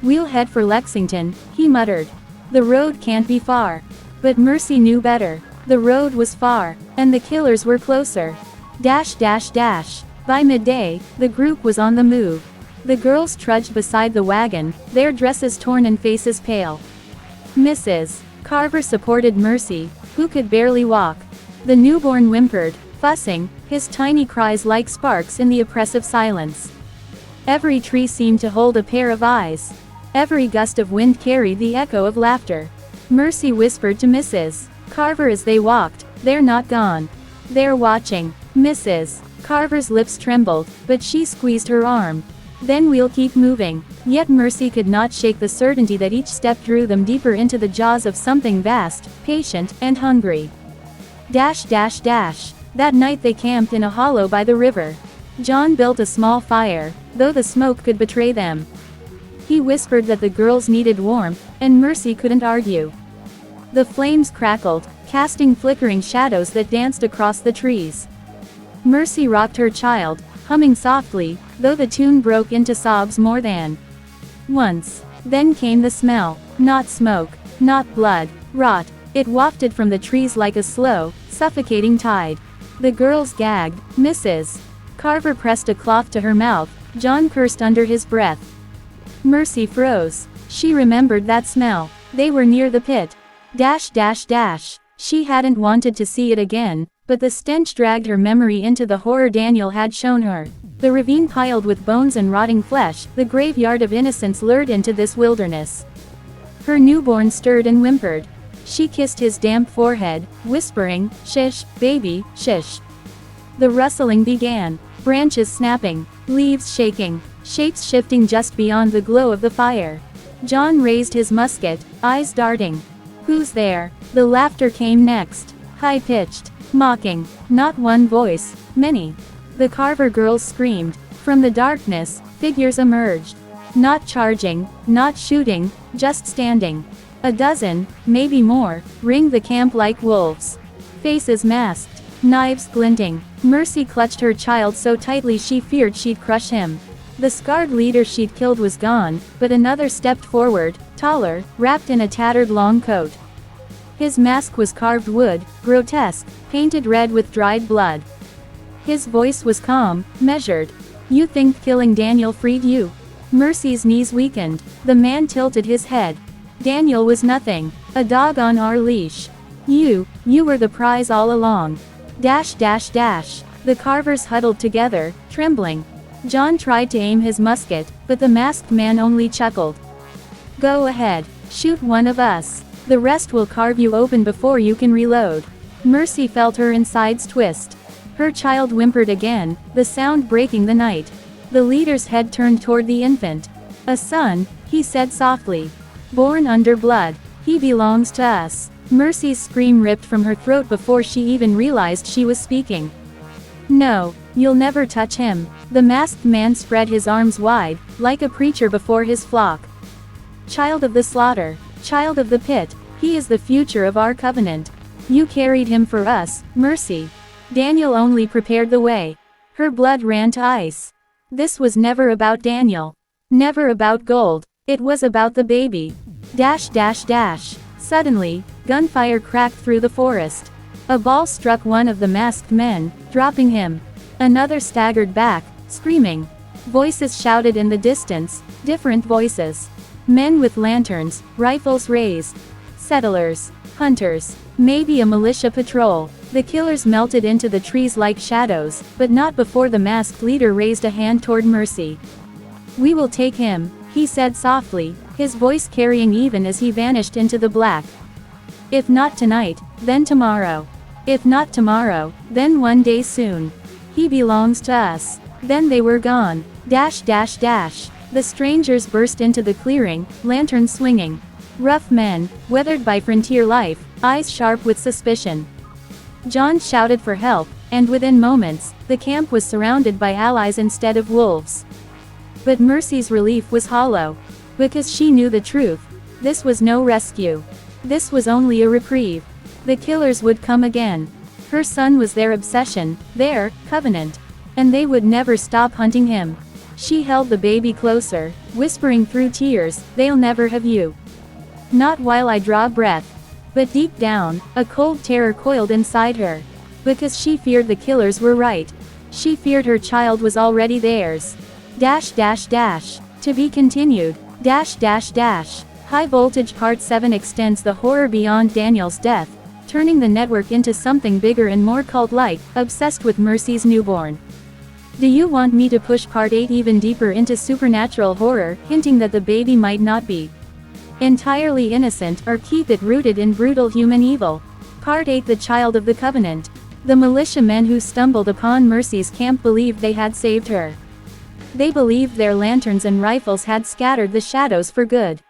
"We'll head for Lexington," he muttered. "The road can't be far." But Mercy knew better. The road was far, and the killers were closer. Dash dash dash. By midday, the group was on the move. The girls trudged beside the wagon, their dresses torn and faces pale. Mrs. Carver supported Mercy, who could barely walk. The newborn whimpered, fussing, his tiny cries like sparks in the oppressive silence. Every tree seemed to hold a pair of eyes. Every gust of wind carried the echo of laughter. Mercy whispered to Mrs. Carver as they walked, "They're not gone. They're watching." Mrs. Carver's lips trembled, but she squeezed her arm. Then we'll keep moving. Yet Mercy could not shake the certainty that each step drew them deeper into the jaws of something vast, patient, and hungry. That night they camped in a hollow by the river. John built a small fire, though the smoke could betray them. He whispered that the girls needed warmth, and Mercy couldn't argue. The flames crackled, casting flickering shadows that danced across the trees. Mercy rocked her child, humming softly, though the tune broke into sobs more than once. Then came the smell. Not smoke, not blood, rot. It wafted from the trees like a slow, suffocating tide. The girls gagged. Mrs. Carver pressed a cloth to her mouth. John cursed under his breath. Mercy froze. She remembered that smell. They were near the pit. She hadn't wanted to see it again, but the stench dragged her memory into the horror Daniel had shown her. The ravine piled with bones and rotting flesh, the graveyard of innocence lured into this wilderness. Her newborn stirred and whimpered. She kissed his damp forehead, whispering, "Shish, baby, shish." The rustling began, branches snapping, leaves shaking, shapes shifting just beyond the glow of the fire. John raised his musket, eyes darting. "Who's there?" The laughter came next. High-pitched, mocking. Not one voice, many. The Carver girls screamed. From the darkness, figures emerged. Not charging, not shooting, just standing. A dozen, maybe more, ringed the camp like wolves. Faces masked, knives glinting. Mercy clutched her child so tightly she feared she'd crush him. The scarred leader she'd killed was gone, but another stepped forward, taller, wrapped in a tattered long coat. His mask was carved wood, grotesque, painted red with dried blood. His voice was calm, measured. "You think killing Daniel freed you?" Mercy's knees weakened. The man tilted his head. "Daniel was nothing. A dog on our leash. You were the prize all along." The Carvers huddled together, trembling. John tried to aim his musket, but the masked man only chuckled. "Go ahead. Shoot one of us. The rest will carve you open before you can reload." Mercy felt her insides twist. Her child whimpered again, the sound breaking the night. The leader's head turned toward the infant. "A son," he said softly. "Born under blood. He belongs to us." Mercy's scream ripped from her throat before she even realized she was speaking. "No, you'll never touch him." The masked man spread his arms wide, like a preacher before his flock. "Child of the slaughter, child of the pit, he is the future of our covenant. You carried him for us, Mercy." Daniel only prepared the way. Her blood ran to ice. This was never about Daniel. Never about gold. It was about the baby. Suddenly, gunfire cracked through the forest. A ball struck one of the masked men, dropping him. Another staggered back, screaming. Voices shouted in the distance, different voices. Men with lanterns, rifles raised. Settlers, hunters, maybe a militia patrol. The killers melted into the trees like shadows, but not before the masked leader raised a hand toward Mercy. "We will take him," he said softly, his voice carrying even as he vanished into the black. "If not tonight, then tomorrow. If not tomorrow, then one day soon. He belongs to us." Then they were gone. The strangers burst into the clearing, lanterns swinging. Rough men, weathered by frontier life, eyes sharp with suspicion. John shouted for help, and within moments, the camp was surrounded by allies instead of wolves. But Mercy's relief was hollow. Because she knew the truth. This was no rescue. This was only a reprieve. The killers would come again. Her son was their obsession, their covenant. And they would never stop hunting him. She held the baby closer, whispering through tears, "They'll never have you. Not while I draw breath." But deep down, a cold terror coiled inside her. Because she feared the killers were right. She feared her child was already theirs. To be continued. High Voltage Part 7 extends the horror beyond Daniel's death, turning the network into something bigger and more cult-like, obsessed with Mercy's newborn. Do you want me to push Part 8 even deeper into supernatural horror, hinting that the baby might not be entirely innocent, or keep it rooted in brutal human evil? Part 8: The Child of the Covenant. The militiamen who stumbled upon Mercy's camp believed they had saved her. They believed their lanterns and rifles had scattered the shadows for good.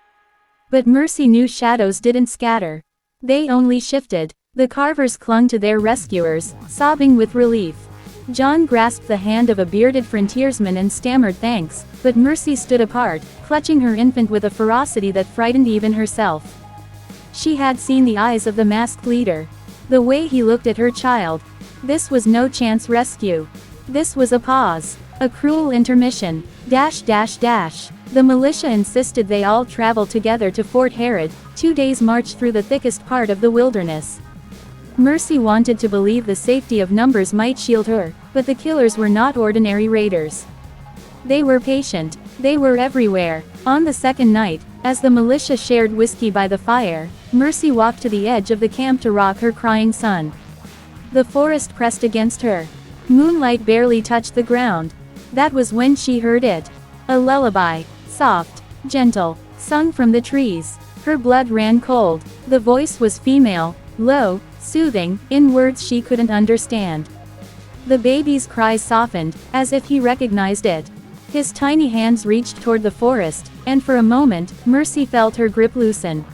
But Mercy knew shadows didn't scatter. They only shifted. The carvers clung to their rescuers, sobbing with relief. John grasped the hand of a bearded frontiersman and stammered thanks, but Mercy stood apart, clutching her infant with a ferocity that frightened even herself. She had seen the eyes of the masked leader. The way he looked at her child. This was no chance rescue. This was a pause. A cruel intermission. The militia insisted they all travel together to Fort Herod, 2 days' march through the thickest part of the wilderness. Mercy wanted to believe the safety of numbers might shield her, but the killers were not ordinary raiders. They were patient. They were everywhere. On the second night, as the militia shared whiskey by the fire, Mercy walked to the edge of the camp to rock her crying son. The forest pressed against her. Moonlight barely touched the ground. That was when she heard it. A lullaby. Soft, gentle, sung from the trees. Her blood ran cold. The voice was female, low, soothing, in words she couldn't understand. The baby's cries softened, as if he recognized it. His tiny hands reached toward the forest, and for a moment, Mercy felt her grip loosen.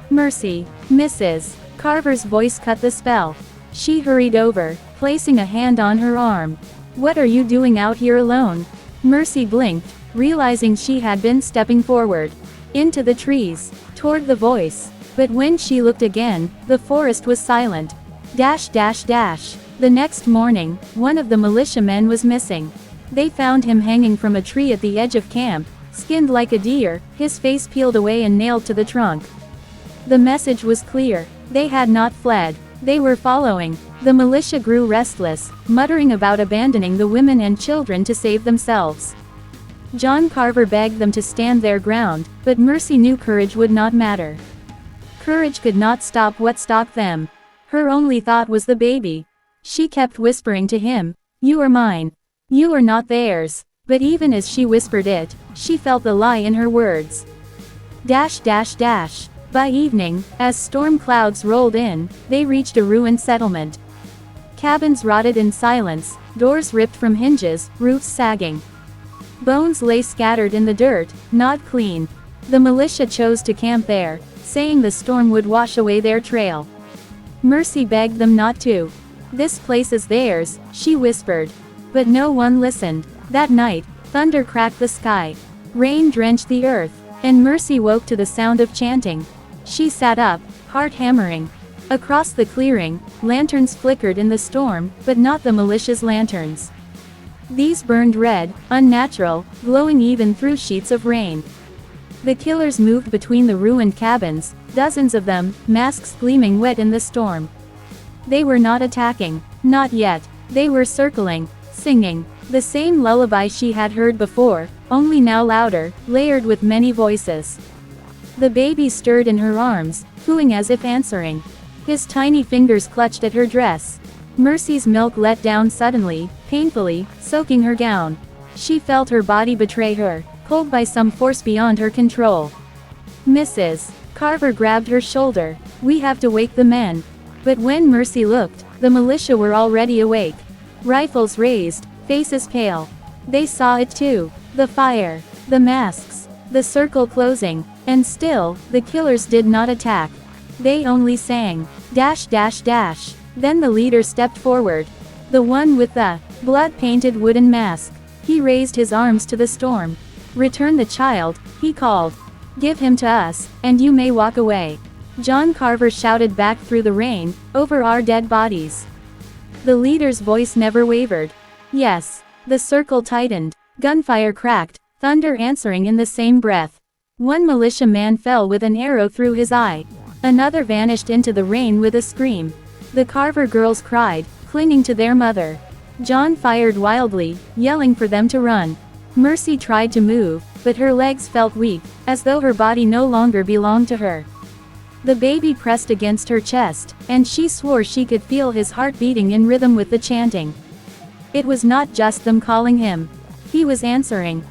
Mercy, Mrs. Carver's voice cut the spell. She hurried over, placing a hand on her arm. What are you doing out here alone? Mercy blinked, realizing she had been stepping forward. Into the trees, toward the voice. But when she looked again, the forest was silent. The next morning, one of the militiamen was missing. They found him hanging from a tree at the edge of camp, skinned like a deer, his face peeled away and nailed to the trunk. The message was clear. They had not fled. They were following. The militia grew restless, muttering about abandoning the women and children to save themselves. John Carver begged them to stand their ground, but Mercy knew courage would not matter. Courage could not stop what stalked them. Her only thought was the baby. She kept whispering to him, "You are mine. You are not theirs." But even as she whispered it, she felt the lie in her words. By evening, as storm clouds rolled in, they reached a ruined settlement. Cabins rotted in silence, doors ripped from hinges, roofs sagging. Bones lay scattered in the dirt, not clean. The militia chose to camp there, saying the storm would wash away their trail. Mercy begged them not to. "This place is theirs," she whispered. But no one listened. That night, thunder cracked the sky. Rain drenched the earth, and Mercy woke to the sound of chanting. She sat up, heart hammering. Across the clearing, lanterns flickered in the storm, but not the militia's lanterns. These burned red, unnatural, glowing even through sheets of rain. The killers moved between the ruined cabins, dozens of them, masks gleaming wet in the storm. They were not attacking. Not yet. They were circling, singing. The same lullaby she had heard before, only now louder, layered with many voices. The baby stirred in her arms, cooing as if answering. His tiny fingers clutched at her dress. Mercy's milk let down suddenly, painfully, soaking her gown. She felt her body betray her, pulled by some force beyond her control. "Mrs. Carver grabbed her shoulder. "We have to wake the men." But when Mercy looked, the militia were already awake. Rifles raised, faces pale. They saw it too. The fire. The masks. The circle closing. And still, the killers did not attack. They only sang. Then the leader stepped forward. The one with the blood-painted wooden mask. He raised his arms to the storm. "Return the child," he called. "Give him to us, and you may walk away." John Carver shouted back through the rain, "Over our dead bodies." The leader's voice never wavered. "Yes." The circle tightened. Gunfire cracked, thunder answering in the same breath. One militia man fell with an arrow through his eye. Another vanished into the rain with a scream. The Carver girls cried, clinging to their mother. John fired wildly, yelling for them to run. Mercy tried to move, but her legs felt weak, as though her body no longer belonged to her. The baby pressed against her chest, and she swore she could feel his heart beating in rhythm with the chanting. It was not just them calling him. He was answering.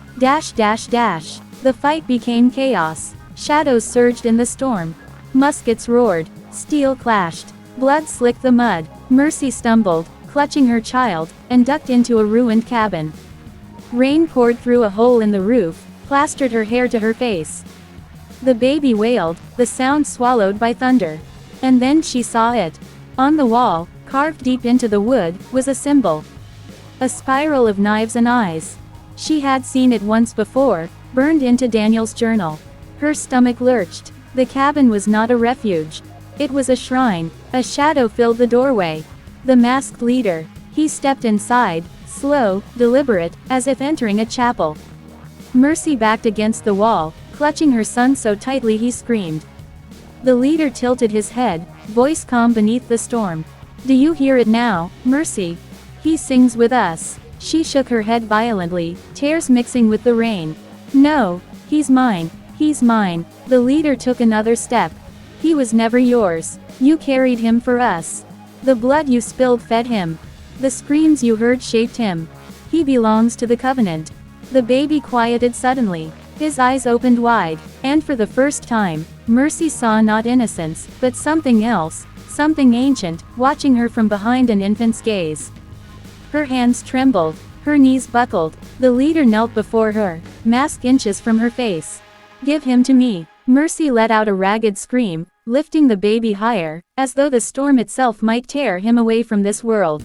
The fight became chaos. Shadows surged in the storm. Muskets roared. Steel clashed. Blood slicked the mud. Mercy stumbled, clutching her child, and ducked into a ruined cabin. Rain poured through a hole in the roof, plastered her hair to her face. The baby wailed, the sound swallowed by thunder. And then she saw it. On the wall, carved deep into the wood, was a symbol. A spiral of knives and eyes. She had seen it once before, burned into Daniel's journal. Her stomach lurched. The cabin was not a refuge. It was a shrine. A shadow filled the doorway. The masked leader. He stepped inside, slow, deliberate, as if entering a chapel. Mercy backed against the wall, clutching her son so tightly he screamed. The leader tilted his head, voice calm beneath the storm. "Do you hear it now, Mercy? He sings with us." She shook her head violently, tears mixing with the rain. "No, he's mine, he's mine." The leader took another step. "He was never yours. You carried him for us. The blood you spilled fed him. The screams you heard shaped him. He belongs to the covenant." The baby quieted suddenly. His eyes opened wide, and for the first time, Mercy saw not innocence, but something else, something ancient, watching her from behind an infant's gaze. Her hands trembled, her knees buckled. The leader knelt before her, mask inches from her face. "Give him to me." Mercy let out a ragged scream, lifting the baby higher, as though the storm itself might tear him away from this world.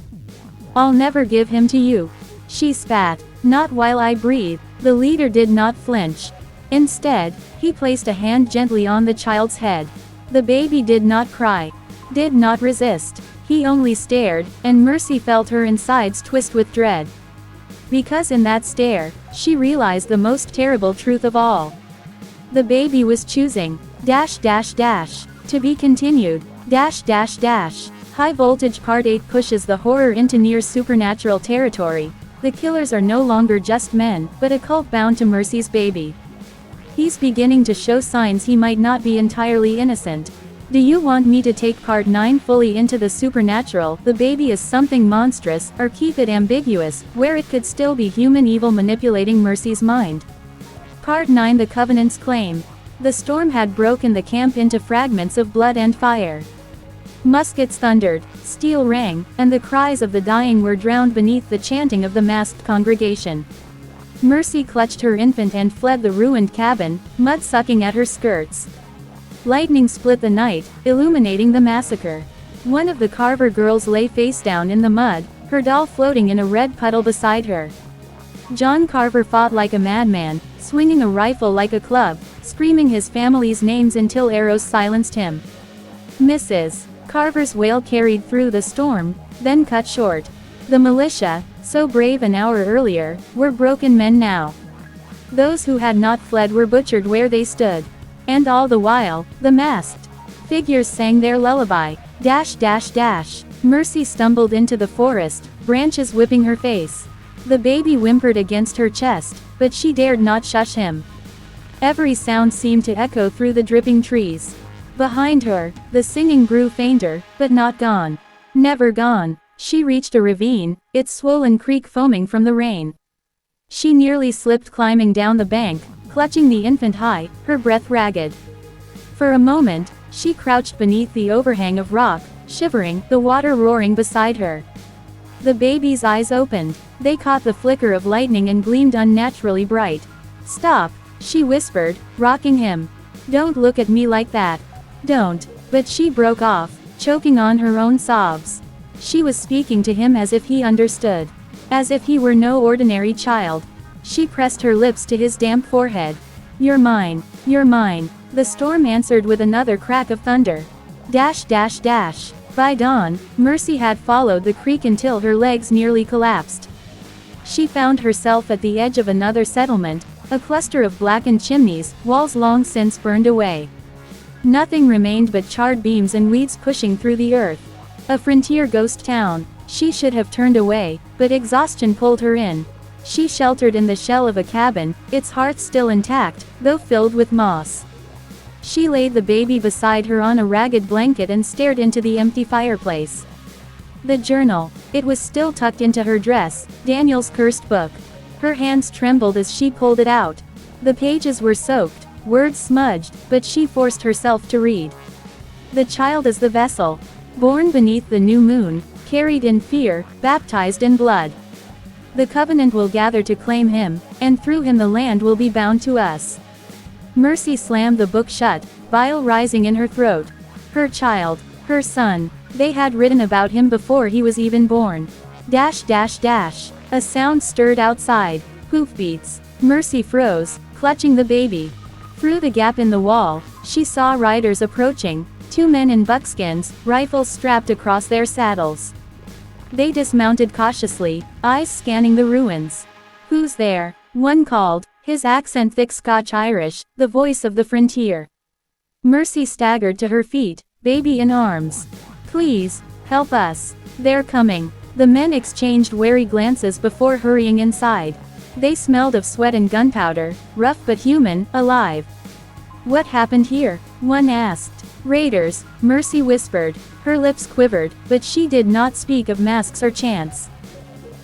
"I'll never give him to you," she spat. "Not while I breathe." The leader did not flinch. Instead, he placed a hand gently on the child's head. The baby did not cry, did not resist. He only stared, and Mercy felt her insides twist with dread. Because in that stare, she realized the most terrible truth of all. The baby was choosing, to be continued, High Voltage Part 8 pushes the horror into near supernatural territory. The killers are no longer just men, but a cult bound to Mercy's baby. He's beginning to show signs he might not be entirely innocent. Do you want me to take Part 9 fully into the supernatural, the baby is something monstrous, or keep it ambiguous, where it could still be human evil manipulating Mercy's mind? Part 9 The Covenant's claim. The storm had broken the camp into fragments of blood and fire. Muskets thundered, steel rang, and the cries of the dying were drowned beneath the chanting of the masked congregation. Mercy clutched her infant and fled the ruined cabin, mud sucking at her skirts. Lightning split the night, illuminating the massacre. One of the Carver girls lay face down in the mud, her doll floating in a red puddle beside her. John Carver fought like a madman, swinging a rifle like a club, screaming his family's names until arrows silenced him. Mrs. Carver's wail carried through the storm, then cut short. The militia, so brave an hour earlier, were broken men now. Those who had not fled were butchered where they stood. And all the while, the masked figures sang their lullaby. Mercy stumbled into the forest, branches whipping her face. The baby whimpered against her chest, but she dared not shush him. Every sound seemed to echo through the dripping trees. Behind her, the singing grew fainter, but not gone. Never gone. She reached a ravine, its swollen creek foaming from the rain. She nearly slipped climbing down the bank, clutching the infant high, her breath ragged. For a moment, she crouched beneath the overhang of rock, shivering, the water roaring beside her. The baby's eyes opened. They caught the flicker of lightning and gleamed unnaturally bright. "Stop," she whispered, rocking him. "Don't look at me like that. Don't." But she broke off, choking on her own sobs. She was speaking to him as if he understood. As if he were no ordinary child. She pressed her lips to his damp forehead. "You're mine. You're mine." The storm answered with another crack of thunder. By dawn, Mercy had followed the creek until her legs nearly collapsed. She found herself at the edge of another settlement, a cluster of blackened chimneys, walls long since burned away. Nothing remained but charred beams and weeds pushing through the earth. A frontier ghost town. She should have turned away, but exhaustion pulled her in. She sheltered in the shell of a cabin, its hearth still intact, though filled with moss. She laid the baby beside her on a ragged blanket and stared into the empty fireplace. The journal. It was still tucked into her dress, Daniel's cursed book. Her hands trembled as she pulled it out. The pages were soaked, words smudged, but she forced herself to read. The child is the vessel. Born beneath the new moon, carried in fear, baptized in blood. The covenant will gather to claim him, and through him the land will be bound to us. Mercy slammed the book shut, bile rising in her throat. Her child, her son, they had written about him before he was even born. Dash dash dash. A sound stirred outside. Hoofbeats. Mercy froze, clutching the baby. Through the gap in the wall, she saw riders approaching, 2 men in buckskins, rifles strapped across their saddles. They dismounted cautiously, eyes scanning the ruins. "Who's there?" one called, his accent thick Scotch-Irish, the voice of the frontier. Mercy staggered to her feet, baby in arms. "Please, help us. They're coming." The men exchanged wary glances before hurrying inside. They smelled of sweat and gunpowder, rough but human, alive. "What happened here?" one asked. "Raiders," Mercy whispered. Her lips quivered, but she did not speak of masks or chants.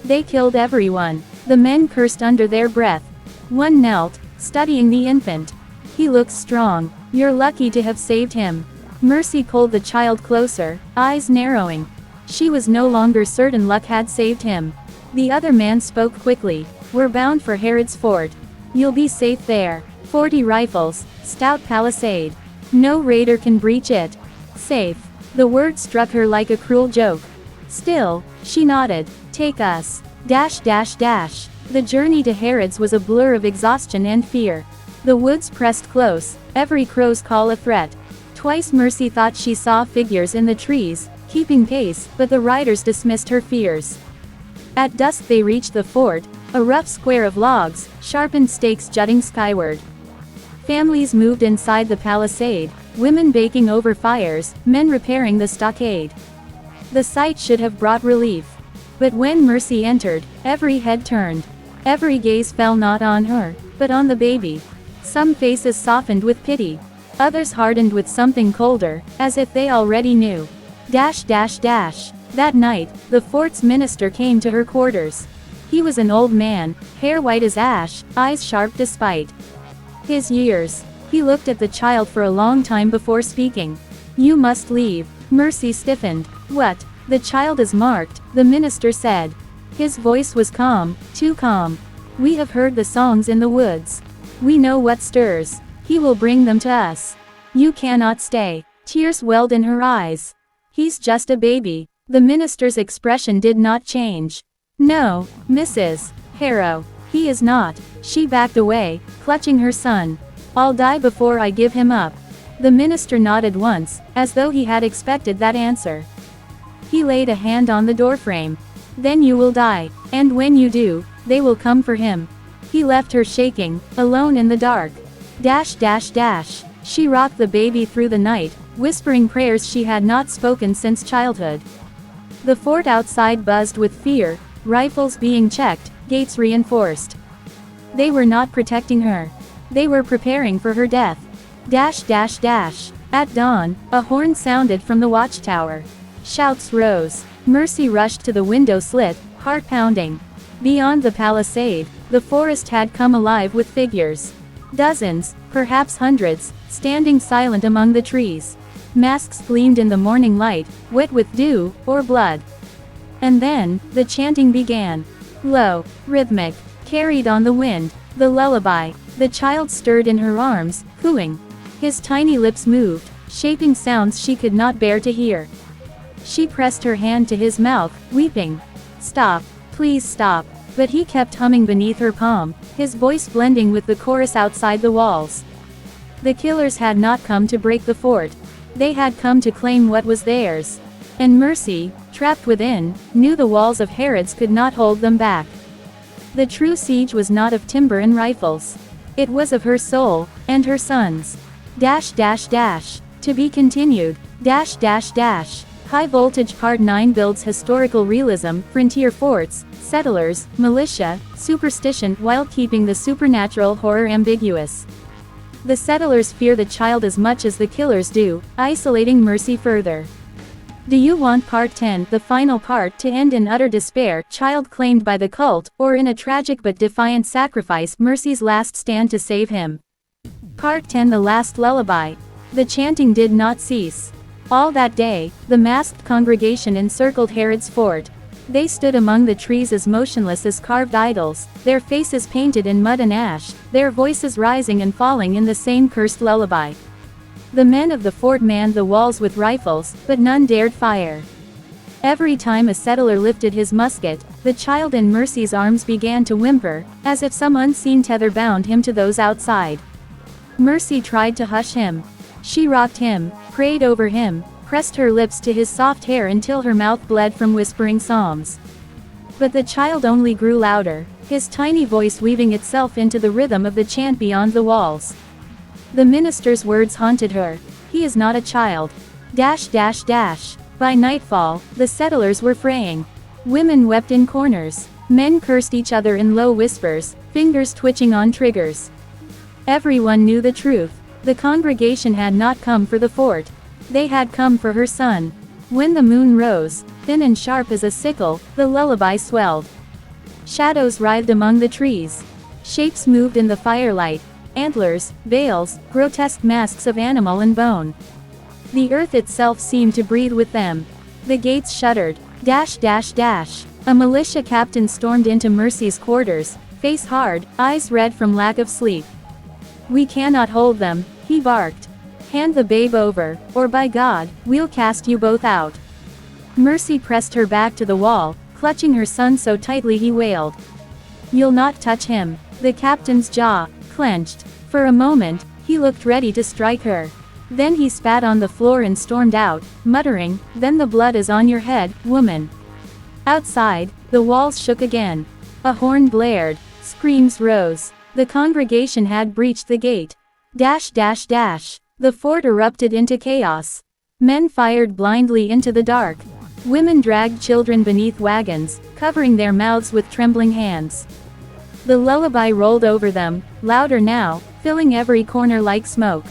"They killed everyone." The men cursed under their breath. One knelt, studying the infant. "He looks strong. You're lucky to have saved him." Mercy pulled the child closer, eyes narrowing. She was no longer certain luck had saved him. The other man spoke quickly. "We're bound for Herod's fort. You'll be safe there. 40 rifles, stout palisade. No raider can breach it. Safe." The word struck her like a cruel joke. Still, she nodded. "Take us." Dash dash dash. The journey to Herod's was a blur of exhaustion and fear. The woods pressed close, every crow's call a threat. Twice Mercy thought she saw figures in the trees, keeping pace, but the riders dismissed her fears. At dusk they reached the fort, a rough square of logs, sharpened stakes jutting skyward. Families moved inside the palisade, women baking over fires, men repairing the stockade. The sight should have brought relief. But when Mercy entered, every head turned. Every gaze fell not on her, but on the baby. Some faces softened with pity. Others hardened with something colder, as if they already knew. Dash dash dash. That night, the fort's minister came to her quarters. He was an old man, hair white as ash, eyes sharp despite his years. He looked at the child for a long time before speaking. "You must leave." Mercy stiffened. "What?" "The child is marked," the minister said. His voice was calm, too calm. "We have heard the songs in the woods. We know what stirs. He will bring them to us. You cannot stay." Tears welled in her eyes. "He's just a baby." The minister's expression did not change. "No, Mrs. Harrow, he is not." She backed away, clutching her son. "I'll die before I give him up." The minister nodded once, as though he had expected that answer. He laid a hand on the doorframe. "Then you will die, and when you do, they will come for him." He left her shaking, alone in the dark. Dash dash dash. She rocked the baby through the night, whispering prayers she had not spoken since childhood. The fort outside buzzed with fear, rifles being checked, gates reinforced. They were not protecting her. They were preparing for her death. Dash dash dash. At dawn, a horn sounded from the watchtower. Shouts rose. Mercy rushed to the window slit, heart pounding. Beyond the palisade, the forest had come alive with figures. Dozens, perhaps hundreds, standing silent among the trees. Masks gleamed in the morning light, wet with dew, or blood. And then, the chanting began. Low, rhythmic, carried on the wind, the lullaby. The child stirred in her arms, cooing. His tiny lips moved, shaping sounds she could not bear to hear. She pressed her hand to his mouth, weeping. "Stop, please stop." But he kept humming beneath her palm, his voice blending with the chorus outside the walls. The killers had not come to break the fort. They had come to claim what was theirs. And Mercy, trapped within, knew the walls of Herod's could not hold them back. The true siege was not of timber and rifles. It was of her soul, and her son's. Dash dash dash. To be continued. Dash dash dash. High Voltage Part 9 builds historical realism, frontier forts, settlers, militia, superstition, while keeping the supernatural horror ambiguous. The settlers fear the child as much as the killers do, isolating Mercy further. Do you want Part 10, the final part, to end in utter despair, child claimed by the cult, or in a tragic but defiant sacrifice, Mercy's last stand to save him? Part 10, the last lullaby. The chanting did not cease. All that day, the masked congregation encircled Herod's fort. They stood among the trees as motionless as carved idols, their faces painted in mud and ash, their voices rising and falling in the same cursed lullaby. The men of the fort manned the walls with rifles, but none dared fire. Every time a settler lifted his musket, the child in Mercy's arms began to whimper, as if some unseen tether bound him to those outside. Mercy tried to hush him. She rocked him, prayed over him, pressed her lips to his soft hair until her mouth bled from whispering psalms. But the child only grew louder, his tiny voice weaving itself into the rhythm of the chant beyond the walls. The minister's words haunted her. He is not a child. Dash dash dash. By nightfall, the settlers were fraying. Women wept in corners. Men cursed each other in low whispers, fingers twitching on triggers. Everyone knew the truth. The congregation had not come for the fort. They had come for her son. When the moon rose, thin and sharp as a sickle, the lullaby swelled. Shadows writhed among the trees. Shapes moved in the firelight. Antlers, veils, grotesque masks of animal and bone. The earth itself seemed to breathe with them. The gates shuddered. Dash dash dash. A militia captain stormed into Mercy's quarters, face hard, eyes red from lack of sleep. "We cannot hold them," he barked. "Hand the babe over, or by God, we'll cast you both out." Mercy pressed her back to the wall, clutching her son so tightly he wailed. "You'll not touch him." The captain's jaw clenched. For a moment, he looked ready to strike her. Then he spat on the floor and stormed out, muttering, "Then the blood is on your head, woman." Outside, the walls shook again. A horn blared. Screams rose. The congregation had breached the gate. Dash dash dash. The fort erupted into chaos. Men fired blindly into the dark. Women dragged children beneath wagons, covering their mouths with trembling hands. The lullaby rolled over them, louder now, filling every corner like smoke.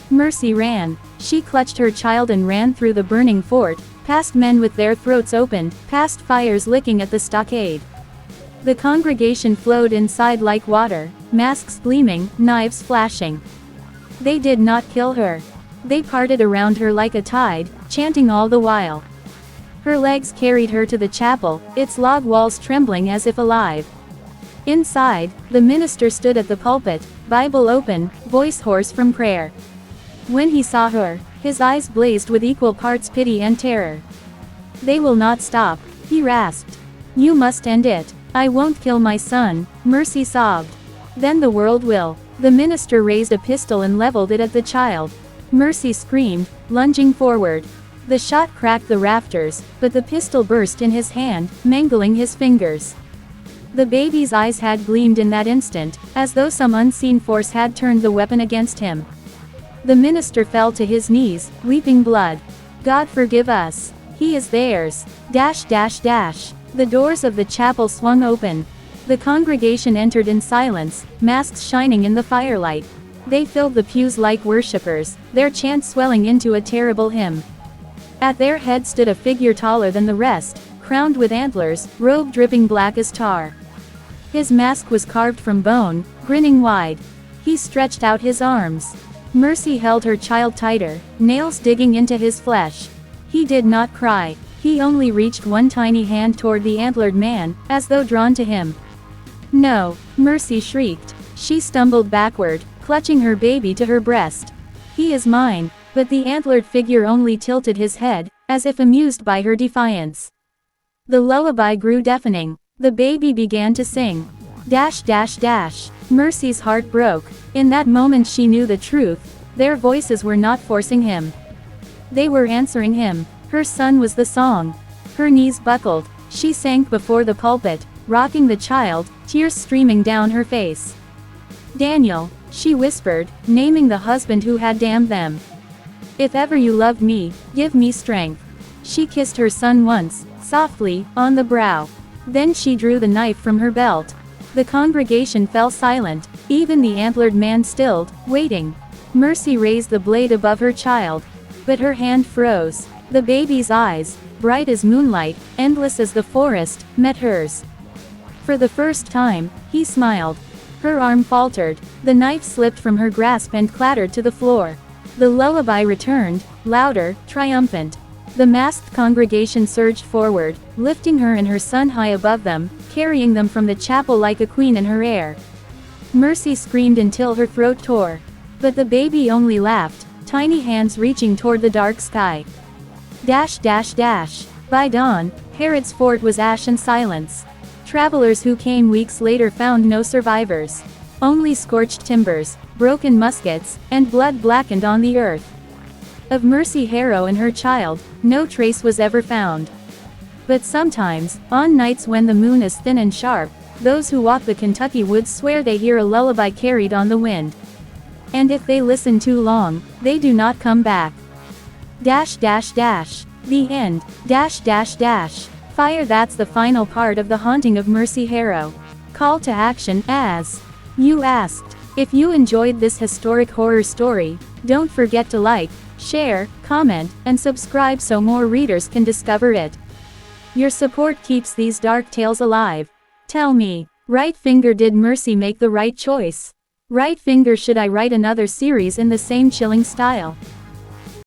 Mercy ran. She clutched her child and ran through the burning fort, past men with their throats opened, past fires licking at the stockade. The congregation flowed inside like water, masks gleaming, knives flashing. They did not kill her. They parted around her like a tide, chanting all the while. Her legs carried her to the chapel, its log walls trembling as if alive. Inside, the minister stood at the pulpit, Bible open, voice hoarse from prayer. When he saw her, his eyes blazed with equal parts pity and terror. "They will not stop," he rasped. "You must end it." "I won't kill my son," Mercy sobbed. "Then the world will." The minister raised a pistol and leveled it at the child. Mercy screamed, lunging forward. The shot cracked the rafters, but the pistol burst in his hand, mangling his fingers. The baby's eyes had gleamed in that instant, as though some unseen force had turned the weapon against him. The minister fell to his knees, weeping blood. "God forgive us. He is theirs." Dash dash dash. The doors of the chapel swung open. The congregation entered in silence, masks shining in the firelight. They filled the pews like worshippers, their chant swelling into a terrible hymn. At their head stood a figure taller than the rest, crowned with antlers, robe dripping black as tar. His mask was carved from bone, grinning wide. He stretched out his arms. Mercy held her child tighter, nails digging into his flesh. He did not cry. He only reached one tiny hand toward the antlered man, as though drawn to him. "No!" Mercy shrieked. She stumbled backward, clutching her baby to her breast. "He is mine." But the antlered figure only tilted his head, as if amused by her defiance. The lullaby grew deafening. The baby began to sing. Dash dash dash. Mercy's heart broke. In that moment she knew the truth. Their voices were not forcing him. They were answering him. Her son was the song. Her knees buckled. She sank before the pulpit, rocking the child, tears streaming down her face. "Daniel," she whispered, naming the husband who had damned them. "If ever you loved me, give me strength." She kissed her son once, softly, on the brow. Then she drew the knife from her belt. The congregation fell silent, even the antlered man stilled, waiting. Mercy raised the blade above her child. But her hand froze. The baby's eyes, bright as moonlight, endless as the forest, met hers. For the first time, he smiled. Her arm faltered. The knife slipped from her grasp and clattered to the floor. The lullaby returned, louder, triumphant. The masked congregation surged forward, lifting her and her son high above them, carrying them from the chapel like a queen in her air. Mercy screamed until her throat tore. But the baby only laughed, tiny hands reaching toward the dark sky. Dash dash dash. By dawn, Herod's fort was ash and silence. Travelers who came weeks later found no survivors. Only scorched timbers, broken muskets, and blood blackened on the earth. Of Mercy Harrow and her child, no trace was ever found. But sometimes, on nights when the moon is thin and sharp, those who walk the Kentucky woods swear they hear a lullaby carried on the wind. And if they listen too long, they do not come back. Dash dash dash. The end. Dash dash dash. Fire. That's the final part of The Haunting of Mercy Harrow. Call to action, as you asked. If you enjoyed this historic horror story, don't forget to like, share, comment, and subscribe so more readers can discover it. Your support keeps these dark tales alive. Tell me, right finger, did Mercy make the right choice? Right finger, should I write another series in the same chilling style?